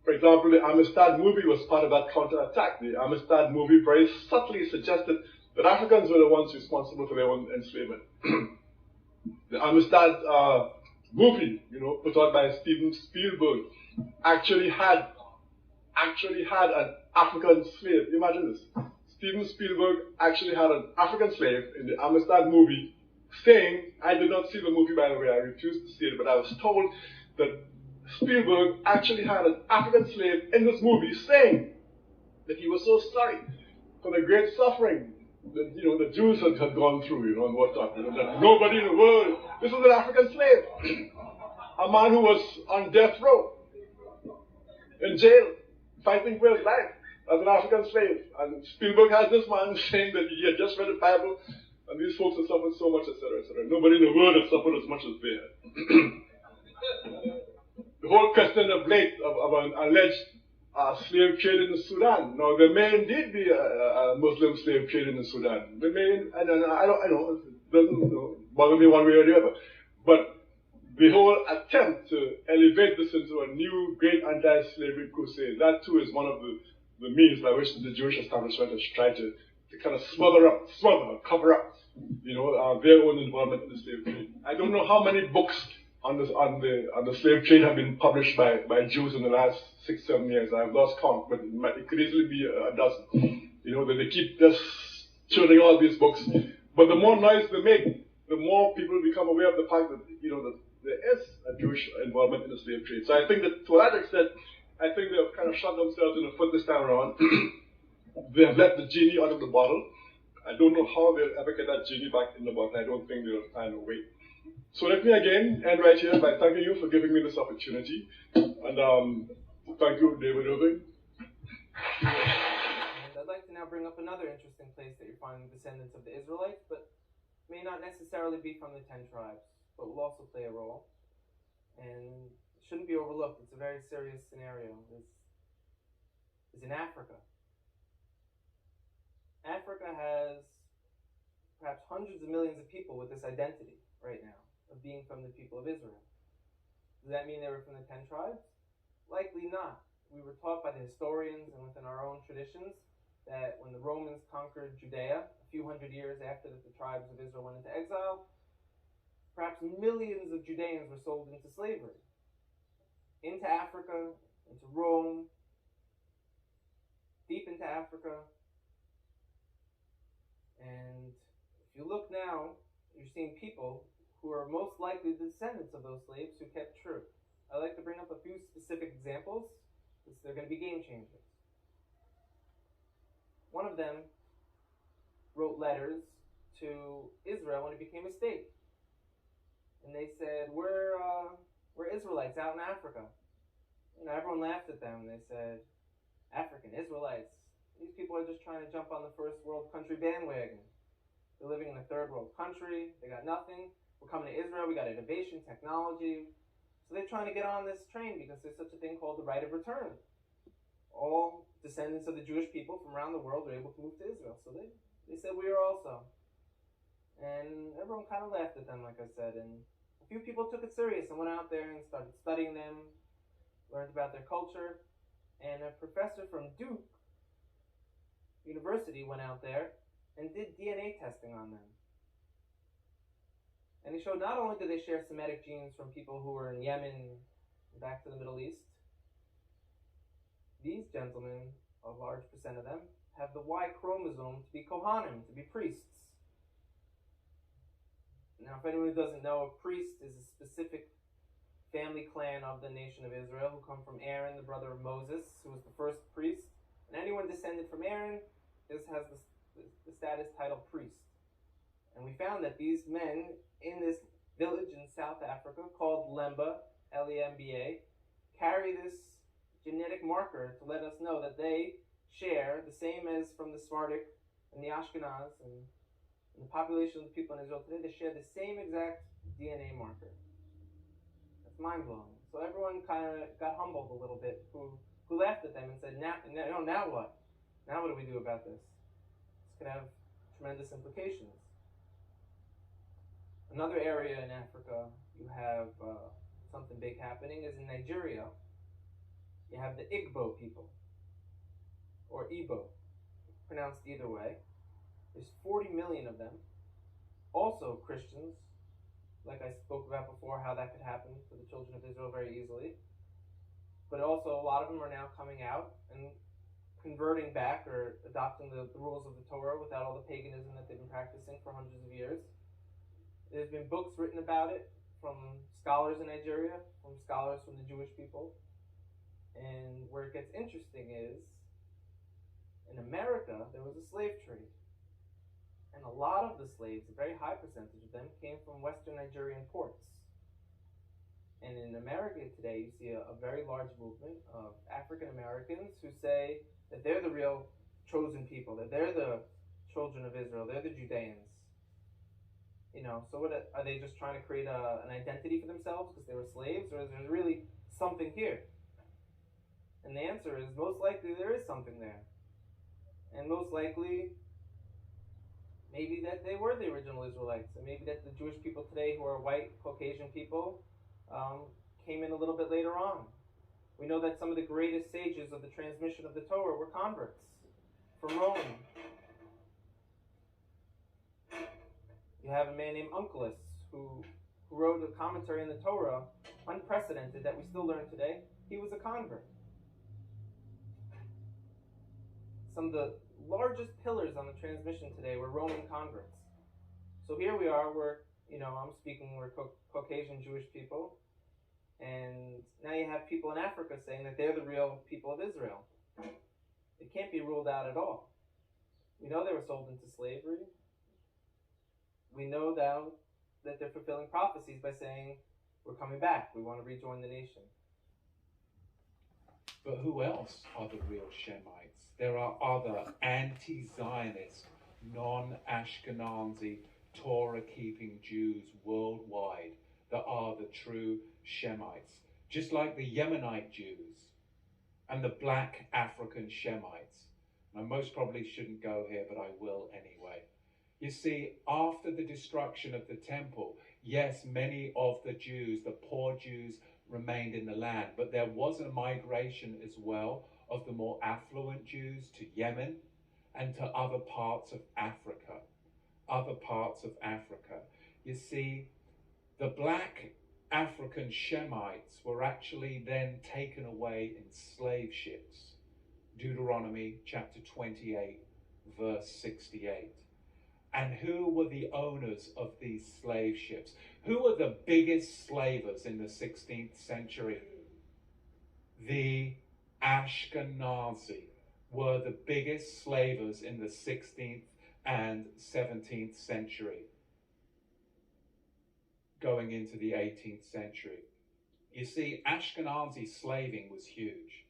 For example, the Amistad Movie was part of that counterattack. The Amistad Movie very subtly suggested that Africans were the ones responsible for their own enslavement. The Amistad Movie, put out by Steven Spielberg, actually had an African slave. Imagine this. Steven Spielberg actually had an African slave in the Amistad Movie, saying, I did not see the movie, by the way, I refused to see it, but I was told that Spielberg actually had an African slave in this movie saying that he was so sorry for the great suffering that, the Jews had gone through, and whatnot. That nobody in the world, this was an African slave, a man who was on death row, in jail, fighting for his life as an African slave. And Spielberg has this man saying that he had just read the Bible, and these folks have suffered so much, etc., etc. Nobody in the world has suffered as much as they had. The whole question of late of an alleged slave trade in the Sudan. Now, there may indeed be a Muslim slave trade in the Sudan. There may, I know, it doesn't bother me one way or the other. But the whole attempt to elevate this into a new great anti-slavery crusade, that too is one of the means by which the Jewish establishment has tried to kind of cover up, their own involvement in the slave trade. I don't know how many books on the slave trade have been published by Jews in the last 6-7 years. I've lost count, but it could easily be a dozen. That they keep just churning all these books. But the more noise they make, the more people become aware of the fact that, that there is a Jewish involvement in the slave trade. So I think that to that extent, I think they've kind of shot themselves in the foot this time around. They have let the genie out of the bottle. I don't know how they'll ever get that genie back in the bottle. I don't think they'll find a way. So let me again end right here by thanking you for giving me this opportunity. And thank you, David Irving. And I'd like to now bring up another interesting place that you're finding descendants of the Israelites, but may not necessarily be from the 10 tribes, but will also play a role. And shouldn't be overlooked. It's a very serious scenario. Is in Africa. Africa has perhaps hundreds of millions of people with this identity right now of being from the people of Israel. Does that mean they were from the 10 tribes? Likely not. We were taught by the historians and within our own traditions that when the Romans conquered Judea a few hundred years after the tribes of Israel went into exile, perhaps millions of Judeans were sold into slavery, into Africa, into Rome, deep into Africa. And if you look now, you're seeing people who are most likely the descendants of those slaves who kept true. I'd like to bring up a few specific examples, because they're going to be game changers. One of them wrote letters to Israel when it became a state. And they said, we're Israelites out in Africa. You know, everyone laughed at them. They said, African Israelites. These people are just trying to jump on the first world country bandwagon. They're living in a third world country. They got nothing. We're coming to Israel. We got innovation, technology. So they're trying to get on this train because there's such a thing called the right of return. All descendants of the Jewish people from around the world are able to move to Israel. So they said we are also. And everyone kind of laughed at them, like I said. And a few people took it serious and went out there and started studying them, learned about their culture. And a professor from Duke University went out there and did DNA testing on them. And he showed not only do they share Semitic genes from people who were in Yemen back to the Middle East, these gentlemen, a large percent of them, have the Y chromosome to be Kohanim, to be priests. Now, if anyone doesn't know, a priest is a specific family clan of the nation of Israel who come from Aaron, the brother of Moses, who was the first priest. And anyone descended from Aaron has the status title priest. And we found that these men in this village in South Africa called Lemba, L-E-M-B-A, carry this genetic marker to let us know that they share the same as from the Sephardic and the Ashkenaz and the population of the people in Israel today. They share the same exact DNA marker. That's mind-blowing. So everyone kind of got humbled a little bit, who laughed at them and said, now what? Now what do we do about this? This could have tremendous implications. Another area in Africa you have something big happening is in Nigeria. You have the Igbo people, or Igbo, pronounced either way. There's 40 million of them, also Christians, like I spoke about before, how that could happen for the children of Israel very easily. But also a lot of them are now coming out and converting back or adopting the rules of the Torah without all the paganism that they've been practicing for hundreds of years. There's been books written about it from scholars in Nigeria, from scholars from the Jewish people. And where it gets interesting is, in America, there was a slave trade. And a lot of the slaves, a very high percentage of them, came from Western Nigerian ports. And in America today, you see a very large movement of African Americans who say that they're the real chosen people, that they're the children of Israel, they're the Judeans. You know, so what are they just trying to create an identity for themselves because they were slaves, or is there really something here? And the answer is, most likely there is something there. And most likely, maybe that they were the original Israelites, and maybe that the Jewish people today, who are white, Caucasian people, came in a little bit later on. We know that some of the greatest sages of the transmission of the Torah were converts from Rome. You have a man named Onkelos who wrote a commentary on the Torah, unprecedented, that we still learn today. He was a convert. Some of the largest pillars on the transmission today were Roman converts. So here we are, we're I'm speaking we're Caucasian Jewish people, and now you have people in Africa saying that they're the real people of Israel. It can't be ruled out at all. We know they were sold into slavery. We know now that they're fulfilling prophecies by saying, we're coming back, we want to rejoin the nation. But who else are the real Shemites? There are other anti-Zionist, non-Ashkenazi, Torah-keeping Jews worldwide that are the true Shemites. Just like the Yemenite Jews and the black African Shemites. I most probably shouldn't go here, but I will anyway. You see, after the destruction of the temple, yes, many of the Jews, the poor Jews, remained in the land, but there was a migration as well of the more affluent Jews to Yemen and to other parts of Africa. You see, the black African Shemites were actually then taken away in slave ships. Deuteronomy chapter 28, verse 68. And who were the owners of these slave ships? Who were the biggest slavers in the 16th century? The Ashkenazi were the biggest slavers in the 16th and 17th century, going into the 18th century. You see, Ashkenazi slaving was huge.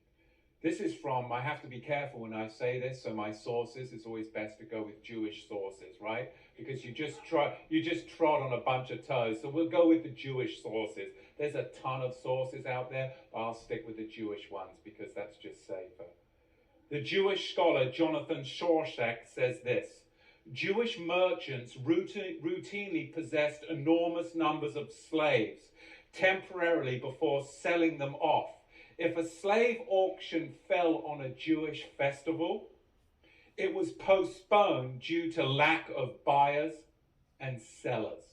This is from, I have to be careful when I say this, so my sources, it's always best to go with Jewish sources, right? Because you just trod on a bunch of toes, so we'll go with the Jewish sources. There's a ton of sources out there, but I'll stick with the Jewish ones because that's just safer. The Jewish scholar Jonathan Shorshak says this: Jewish merchants routinely possessed enormous numbers of slaves temporarily before selling them off. If a slave auction fell on a Jewish festival, it was postponed due to lack of buyers and sellers.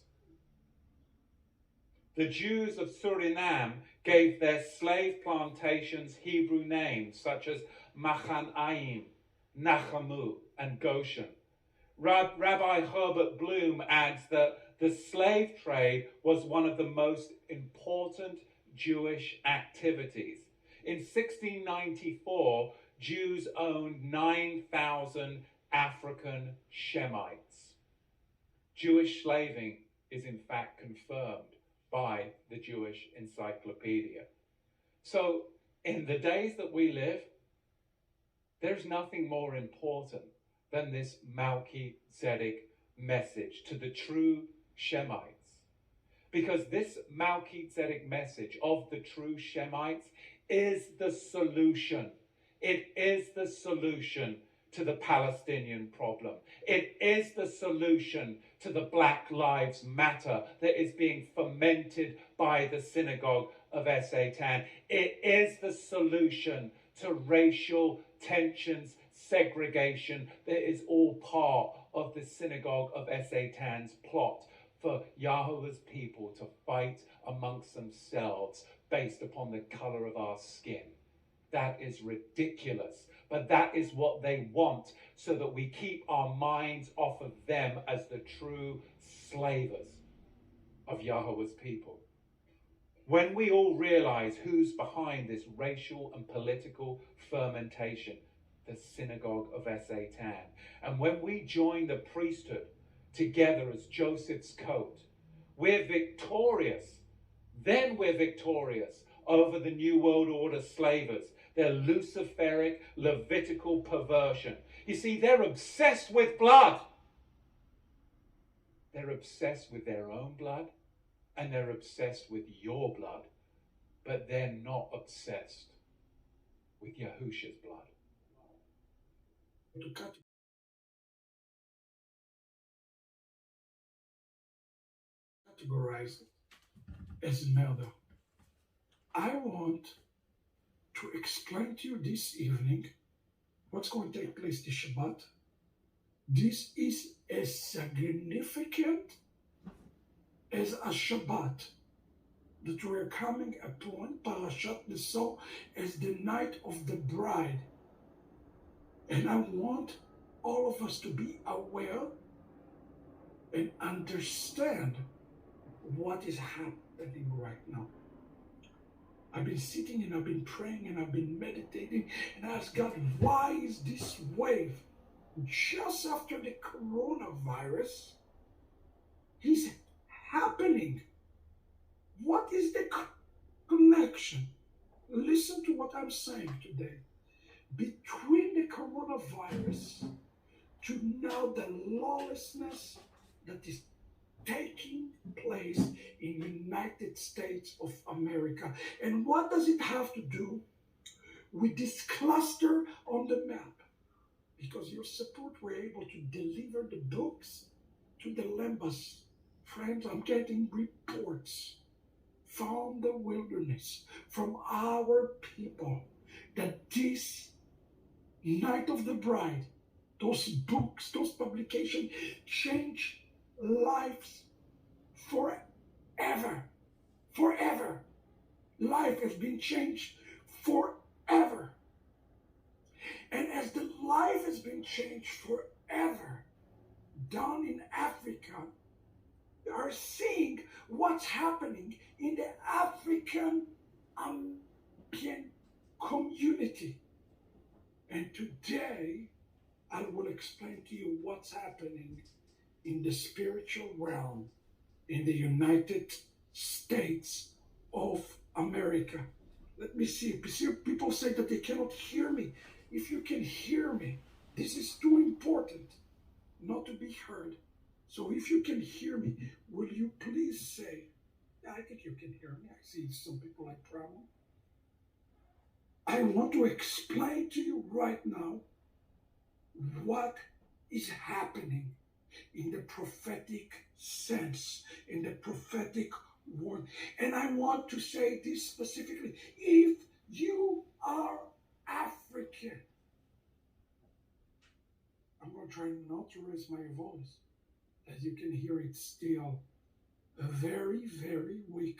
The Jews of Suriname gave their slave plantations Hebrew names such as Machanaim, Nachamu, and Goshen. Rabbi Herbert Bloom adds that the slave trade was one of the most important Jewish activities. In 1694, Jews owned 9,000 African Shemites. Jewish slaving is in fact confirmed by the Jewish Encyclopedia. So in the days that we live, there's nothing more important than this Melchizedek message to the true Shemites. Because this Melchizedek message of the true Shemites is the solution. It is the solution to the Palestinian problem. It is the solution to the Black Lives Matter that is being fomented by the synagogue of Satan. It is the solution to racial tensions, segregation that is all part of the synagogue of Satan's plot for Yahweh's people to fight amongst themselves based upon the color of our skin. That is ridiculous, but that is what they want so that we keep our minds off of them as the true slavers of Yahweh's people. When we all realize who's behind this racial and political fermentation, the synagogue of Satan, and when we join the priesthood together as Joseph's coat, we're victorious. Then we're victorious over the New World Order slavers, their Luciferic, Levitical perversion. You see, they're obsessed with blood. They're obsessed with their own blood, and they're obsessed with your blood, but they're not obsessed with Yahusha's blood. To categorize as murder. I want to explain to you this evening what's going to take place this Shabbat. This is as significant as a Shabbat that we are coming upon Parashat Nesor as the night of the bride. And I want all of us to be aware and understand what is happening right now. I've been sitting and I've been praying and I've been meditating and I asked God, why is this wave just after the coronavirus is happening? What is the connection? Listen to what I'm saying today. Between the coronavirus to now the lawlessness that is taking place in the United States of America. And what does it have to do with this cluster on the map? Because your support were able to deliver the books to the Lembas. Friends, I'm getting reports from the wilderness, from our people, that this Night of the Bride, those books, those publications change lives forever. Forever. Life has been changed forever. And as the life has been changed forever, down in Africa, they are seeing what's happening in the African American community. And today, I will explain to you what's happening in the spiritual realm in the United States of America. Let me see. People say that they cannot hear me. If you can hear me, this is too important not to be heard. So if you can hear me, will you please say, yeah, I think you can hear me. I see some people like problem. I want to explain to you right now what is happening in the prophetic sense, in the prophetic word. And I want to say this specifically. If you are African, I'm going to try not to raise my voice. As you can hear, it's still very, very weak.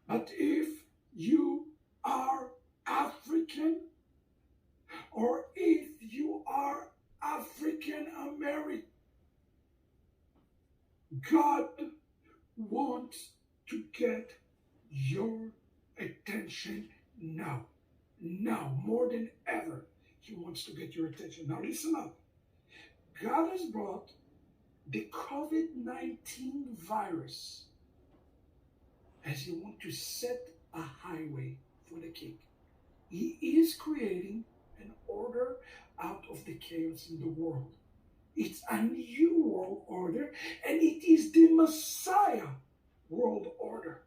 But if you are African, or if you are African American, God wants to get your attention now. Now, more than ever, He wants to get your attention. Now listen up. God has brought the COVID-19 virus as He wants to set a highway for the king. He is creating an order out of the chaos in the world. It's a new world order, and it is the Messiah world order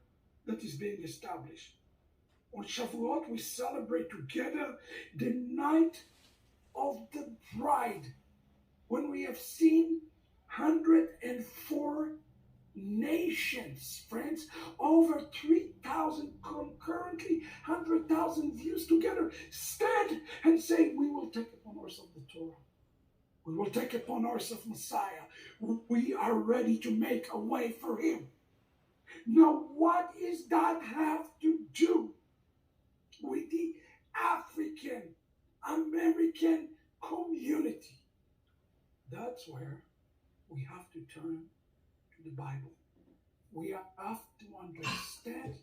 that is being established. On Shavuot, we celebrate together the night of the bride, when we have seen 104 nations, friends, over 3,000 concurrently, 100,000 views together, stand and say, we will take upon ourselves the Torah. We will take upon ourselves Messiah. We are ready to make a way for Him. Now, what does that have to do with the African American community? That's where we have to turn to the Bible. We have to understand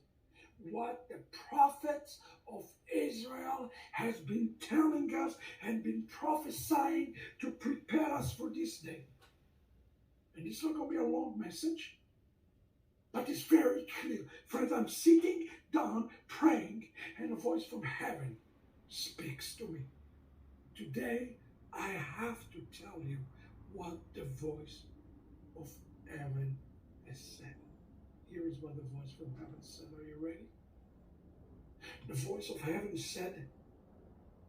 what the prophets of Israel has been telling us and been prophesying to prepare us for this day. And it's not going to be a long message, but it's very clear. Friends, I'm sitting down praying, and a voice from heaven speaks to me. Today, I have to tell you what the voice of heaven has said. Here is what the voice from heaven said. Are you ready? The voice of heaven said,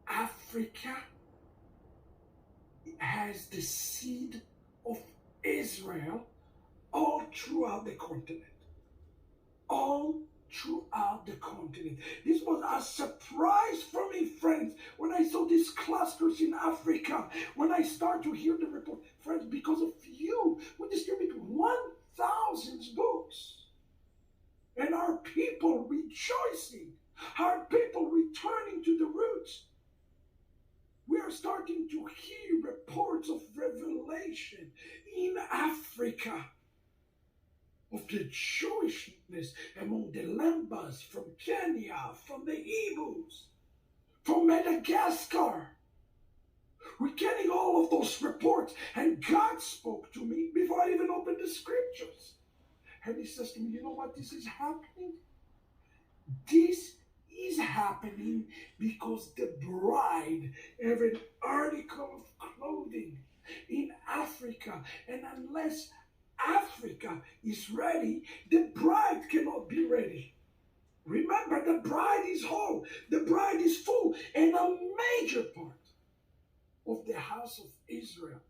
Africa has the seed of Israel all throughout the continent. All throughout the continent. This was a surprise for me, friends, when I saw these clusters in Africa, when I start to hear the report. Friends, because of you, we distribute 1,000 books. And our people rejoicing, our people returning to the roots. We are starting to hear reports of revelation in Africa. of the Jewishness among the Lambas from Kenya, from the Igbos, from Madagascar. We're getting all of those reports, and God spoke to me before I even opened the scriptures. And he says to me, you know what this is happening? This is happening because the bride have an article of clothing in Africa, and unless Africa is ready, the bride cannot be ready. Remember, the bride is whole, the bride is full, and a major part of the house of Israel,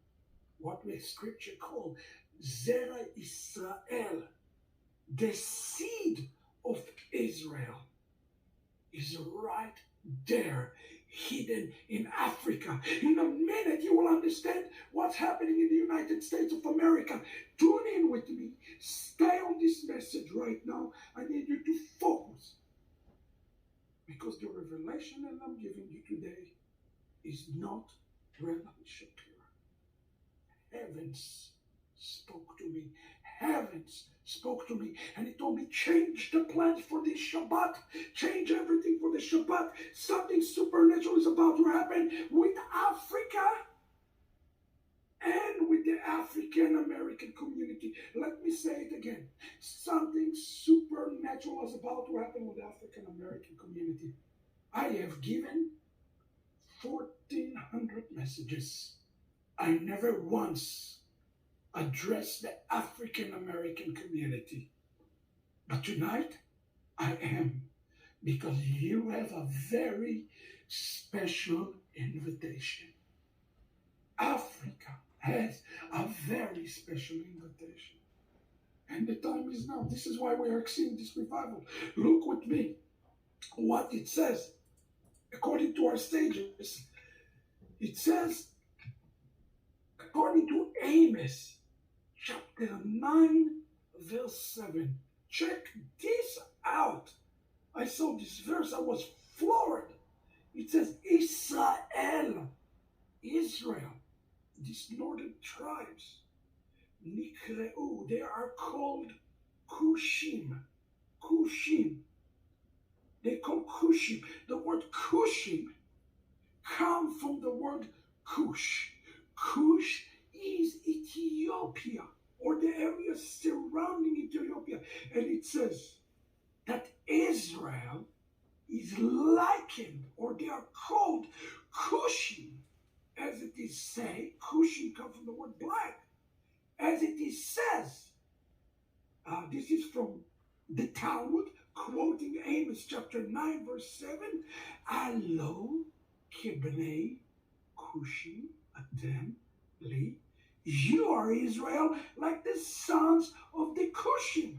what we scripture call Zera Israel, the seed of Israel, is right there, hidden in Africa. In a minute, you will understand what's happening in the United States of America. Tune in with me. Stay on this message right now. I need you to focus. Because the revelation that I'm giving you today is not Reverend Shapiro. Heavens spoke to me. Heavens spoke to me, and he told me, change the plans for this Shabbat. Change everything for the Shabbat. Something supernatural is about to happen with Africa and with the African American community. Let me say it again. Something supernatural is about to happen with the African American community. I have given 1,400 messages. I never once addressed the African American community. But tonight, I am, because you have a very special invitation. Africa has a very special invitation. And the time is now. This is why we are seeing this revival. Look with me what it says. According to our stages, it says, according to Amos, chapter 9, verse 7. Check this out. I saw this verse, I was floored. It says, Israel, Israel, these northern tribes, Nikreu, they are called Cushim. Cushim. They call Cushim. The word Cushim comes from the word Cush. Cush is Ethiopia, or the area surrounding Ethiopia. And it says that Israel is likened, or they are called Cushim, as it is said. Cushim comes from the word black. As it is says, this is from the Talmud, quoting Amos chapter 9, verse 7, Alo kibnei Cushim atem li. You are Israel like the sons of the Cushim.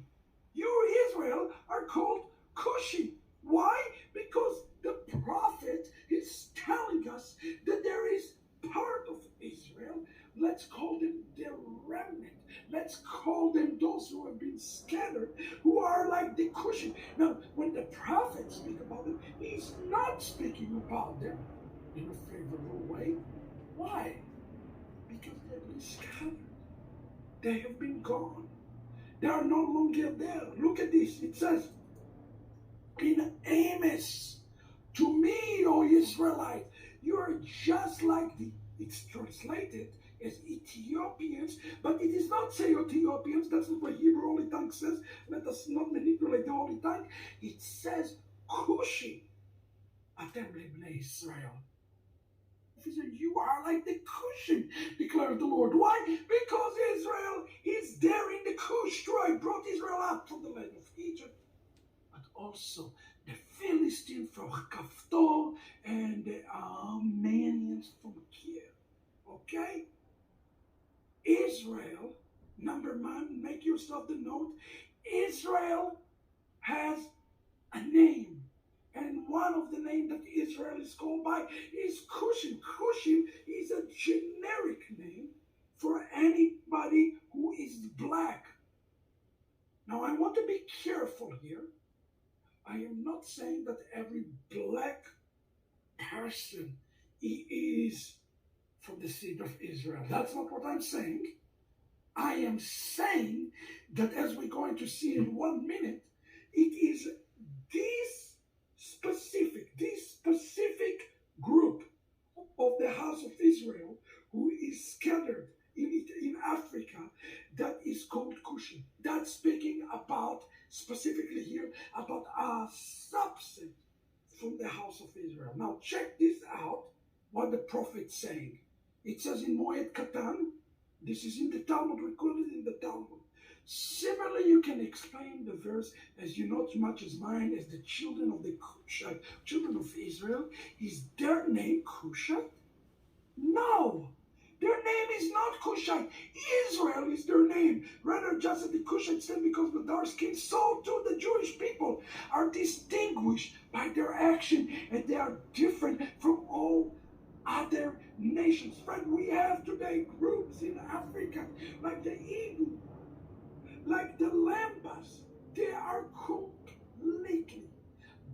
You, Israel, are called Cushim. Why? Because the prophet is telling us that there is part of Israel. Let's call them the remnant. Let's call them those who have been scattered, who are like the Cushim. Now, when the prophet speaks about them, he's not speaking about them in a favorable way. Why? Because they've been scattered. They have been gone. They are no longer there. Look at this. It says in Amos, to me, O Israelite, you are just like it's translated as Ethiopians, but it does not say Ethiopians. That's not what Hebrew Holy Tongue says. Let us not manipulate the Holy Tongue. It says Cushim, atem lebnei Israel. He said, you are like the Cushim, declared the Lord. Why? Because Israel is there in the Cush tribe, brought Israel out from the land of Egypt. But also the Philistines from Kaftor and the Armenians from Kiev. Okay? Israel, number one, make yourself the note. Israel has a name. And one of the names that Israel is called by is Cushim. Cushim is a generic name for anybody who is black. Now, I want to be careful here. I am not saying that every black person is from the seed of Israel. That's not what I'm saying. I am saying that, as we're going to see in 1 minute, it is this specific group of the house of Israel who is scattered in Africa that is called Cushite. That's speaking about, specifically here, about a subset from the house of Israel. Now check this out, what the prophet's saying. It says in Moed Katan, this is in the Talmud, recorded in the Talmud. Similarly, you can explain the verse as you not much as mine as the children of the Cushite, children of Israel. Is their name Cushite? No, their name is not Cushite. Israel is their name. Rather, just as the Cushites said, because the dark skin, so too the Jewish people are distinguished by their action, and they are different from all other nations. Friend, we have today groups in Africa like the Idu, like the Lambas. They are completely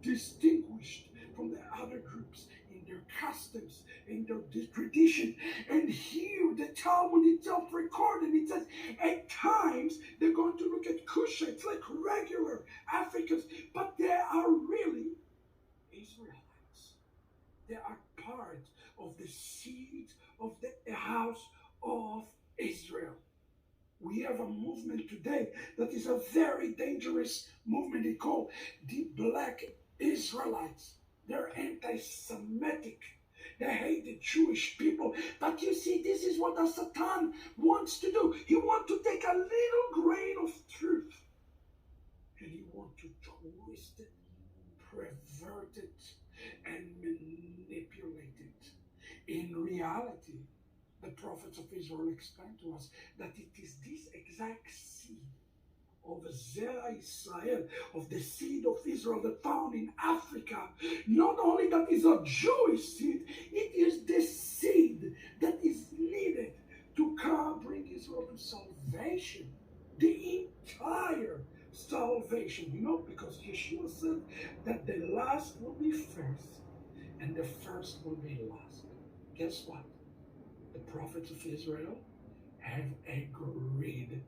distinguished from the other groups in their customs, in their tradition. And here the Talmud itself recorded, it says at times they're going to look at Cushites like regular Africans, but they are really Israelites. They are part of the seed of the house of Israel. We have a movement today that is a very dangerous movement. It's called the Black Israelites. They're anti-Semitic. They hate the Jewish people. But you see, this is what the Satan wants to do. He wants to take a little grain of truth and he wants to twist it, pervert it, and manipulate it. In reality, the prophets of Israel explained to us that it is this exact seed of Zera Israel, of the seed of Israel that found in Africa. Not only that is a Jewish seed, it is the seed that is needed to come bring Israel to salvation. The entire salvation, because Yeshua said that the last will be first and the first will be last. Guess what? The prophets of Israel have agreed.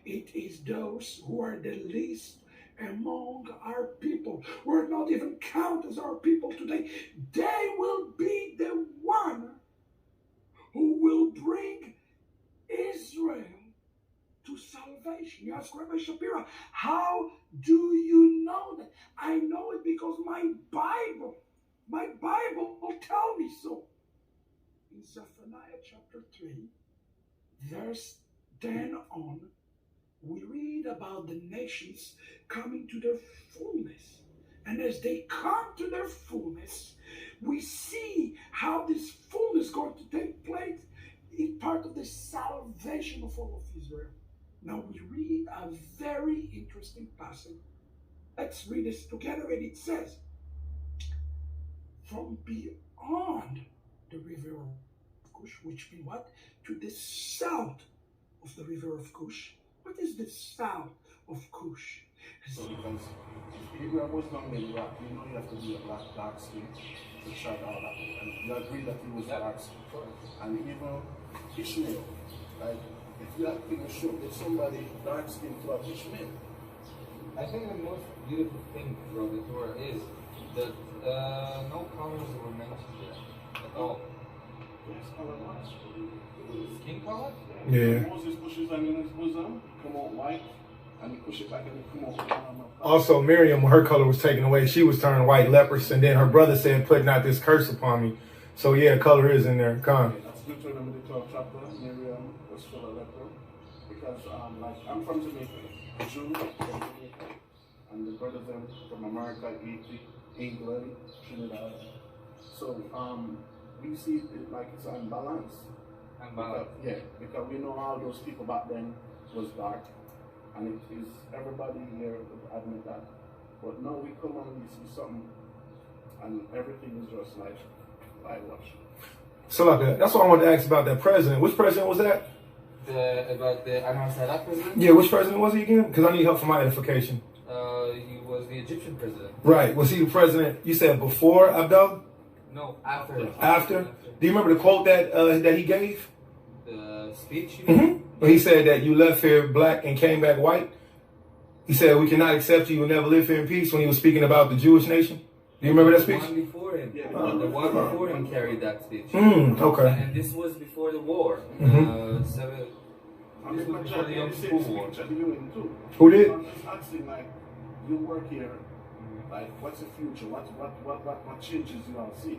It is those who are the least among our people, who are not even counted as our people today. They will be the one who will bring Israel to salvation. You ask Rabbi Shapira, how do you know that? I know it because my Bible will tell me so. In Zephaniah chapter 3, verse 10 on, we read about the nations coming to their fullness. And as they come to their fullness, we see how this fullness is going to take place in part of the salvation of all of Israel. Now we read a very interesting passage. Let's read this together, and it says, from beyond the river of Cush, which be what? To the south of the river of Cush. What is the south of Cush? Because Abraham was not made black, you have to be a dark skin to chart all that. And you agree that he was dark skin. And even Ishmael, like, if you have to show that somebody dark skin to have Ishmael. I think the most beautiful thing throughout the Torah is that no colors were mentioned there at all. Skin color? Yeah. Moses pushes them in his bosom, come out white, and he pushes back and come out. Also, Miriam, when her color was taken away, she was turning white leprous, and then her brother said, putting out this curse upon me. So yeah, color is in there. Come. Okay, that's Deuteronomy the 12th chapter. Miriam was full of leper. Because like I'm from Jamaica, Jew from Jamaica, and the brothers them from America, Haiti, England, Trinidad. So we see it like it's unbalanced. Because we know all those people back then was dark, and it is everybody here would admit that. But now we come and we see something, and everything is just like whitewash. So like that's what I wanted to ask about that president. Which president was that? About the Amistad president? Yeah, which president was he again? Because I need help for my edification. He was the Egyptian president. Right. Was he the president? You said before Abdel? No, after. After? Do you remember the quote that he gave? The speech? But he said that you left here black and came back white. He said we cannot accept you. You will never live here in peace. When he was speaking about the Jewish nation. Do you remember that speech? The one before him. The one before him carried that speech. Okay. And this was before the war. This was before the Yom Kippur War. Who did? I'm just asking, like, you work here, like, what's the future? What changes you all see?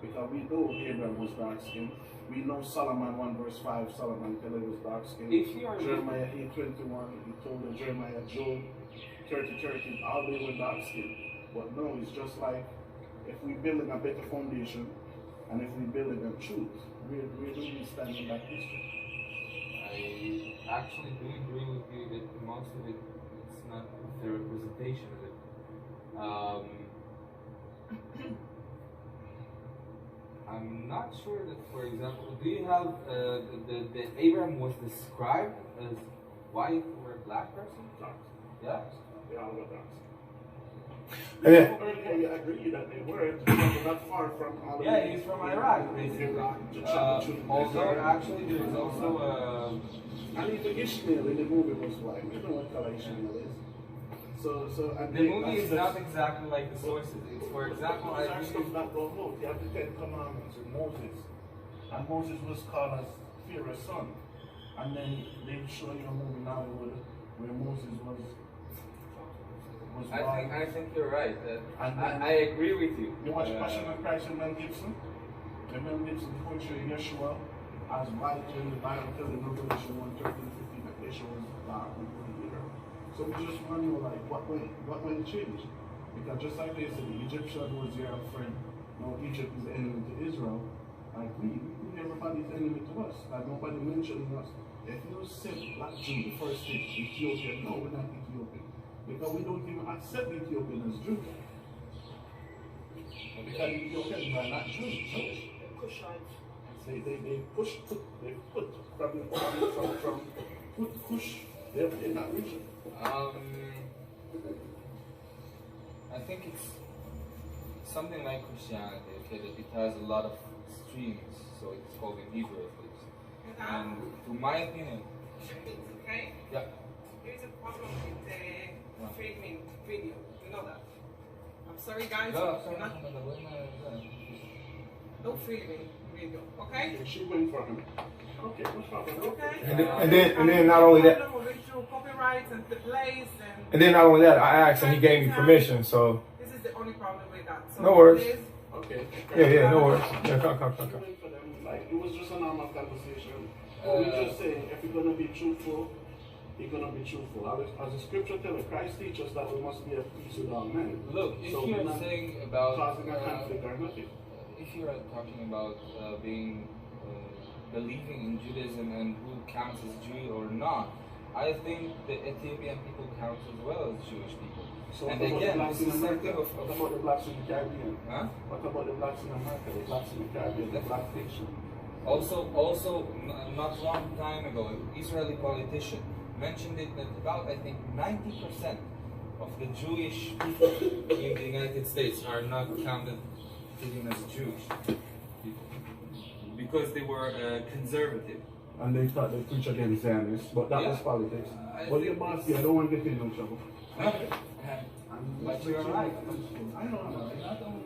Because we know Abraham was dark skinned. We know Solomon 1 verse 5, Solomon was dark skinned. Jeremiah 8:21, he told the Jeremiah, Job 30:13, all they were dark skinned. But no, it's just like if we're building a better foundation and if we're building a truth, where do we stand in that history? I actually do agree with you that most of it, it's not a fair representation of it. I'm not sure that, for example, do you have the Abraham was described as white or a black person? Dark. Yeah. They all were dark. Yeah. Earlier, you agreed that they weren't, but they're not far from all of Yeah, he's from Iraq, basically. Although actually there is also and even Ishmael in the movie was white. We know what color Ishmael is. And the movie is not exactly like the sources. It's, for example, I stuff that don't hold. You have the 10 Commandments with Moses, and Moses was called as Pharaoh's son. And then they show you a movie in Hollywood where Moses was I think you're right. I agree with you. You watch Passion of Christ with Mel Gibson? The Mel Gibson portray Yeshua as white in the Bible telling Revelation 1:13-15 that Yeshua was dark and clear. So we just want to know, like, what will change? Because just like they said, the Egyptian was your friend. No, Egypt is the enemy to Israel. Like everybody's enemy to us. Like nobody mentioning us. If you said black Jew, the first thing, Ethiopia, no, we're not Ethiopian. Because we don't even accept Ethiopian as Jews. Because Ethiopians are not Jews. They put Kush, they're in that region. I think it's something like Christianity, okay, that it has a lot of streams, so it's called in Hebrew at least. And to my opinion, okay? Yeah. There's a problem with the streaming video. You know that? I'm sorry, guys. No streaming video, okay? She went for him. Okay, no problem. Okay. And then not only that. Copyrights and the plays and then not only that, I asked and he gave me permission. So. This is the only problem with that. So no worries. Okay. Yeah, no worries. Yeah, come. Like, it was just a normal conversation. We're just saying, if you're going to be truthful, you're going to be truthful. As the scripture tells us, Christ teaches that we must be at peace with all men. Look, if so you're saying about causing a conflict or nothing. If you're talking about believing in Judaism and who counts as Jew or not, I think the Ethiopian people count as well as Jewish people. So and what again, about the blacks in America? what about the blacks in the Caribbean? Huh? What about the blacks in America? The blacks in the Caribbean, the black nation? Also, not long time ago, an Israeli politician mentioned it that about, I think, 90% of the Jewish people in the United States are not counted even as Jewish because they were conservative. And they thought they preach against Zionists, but that was politics. Well, your boss here, I don't want to get in no trouble. But you're right. I know I'm right.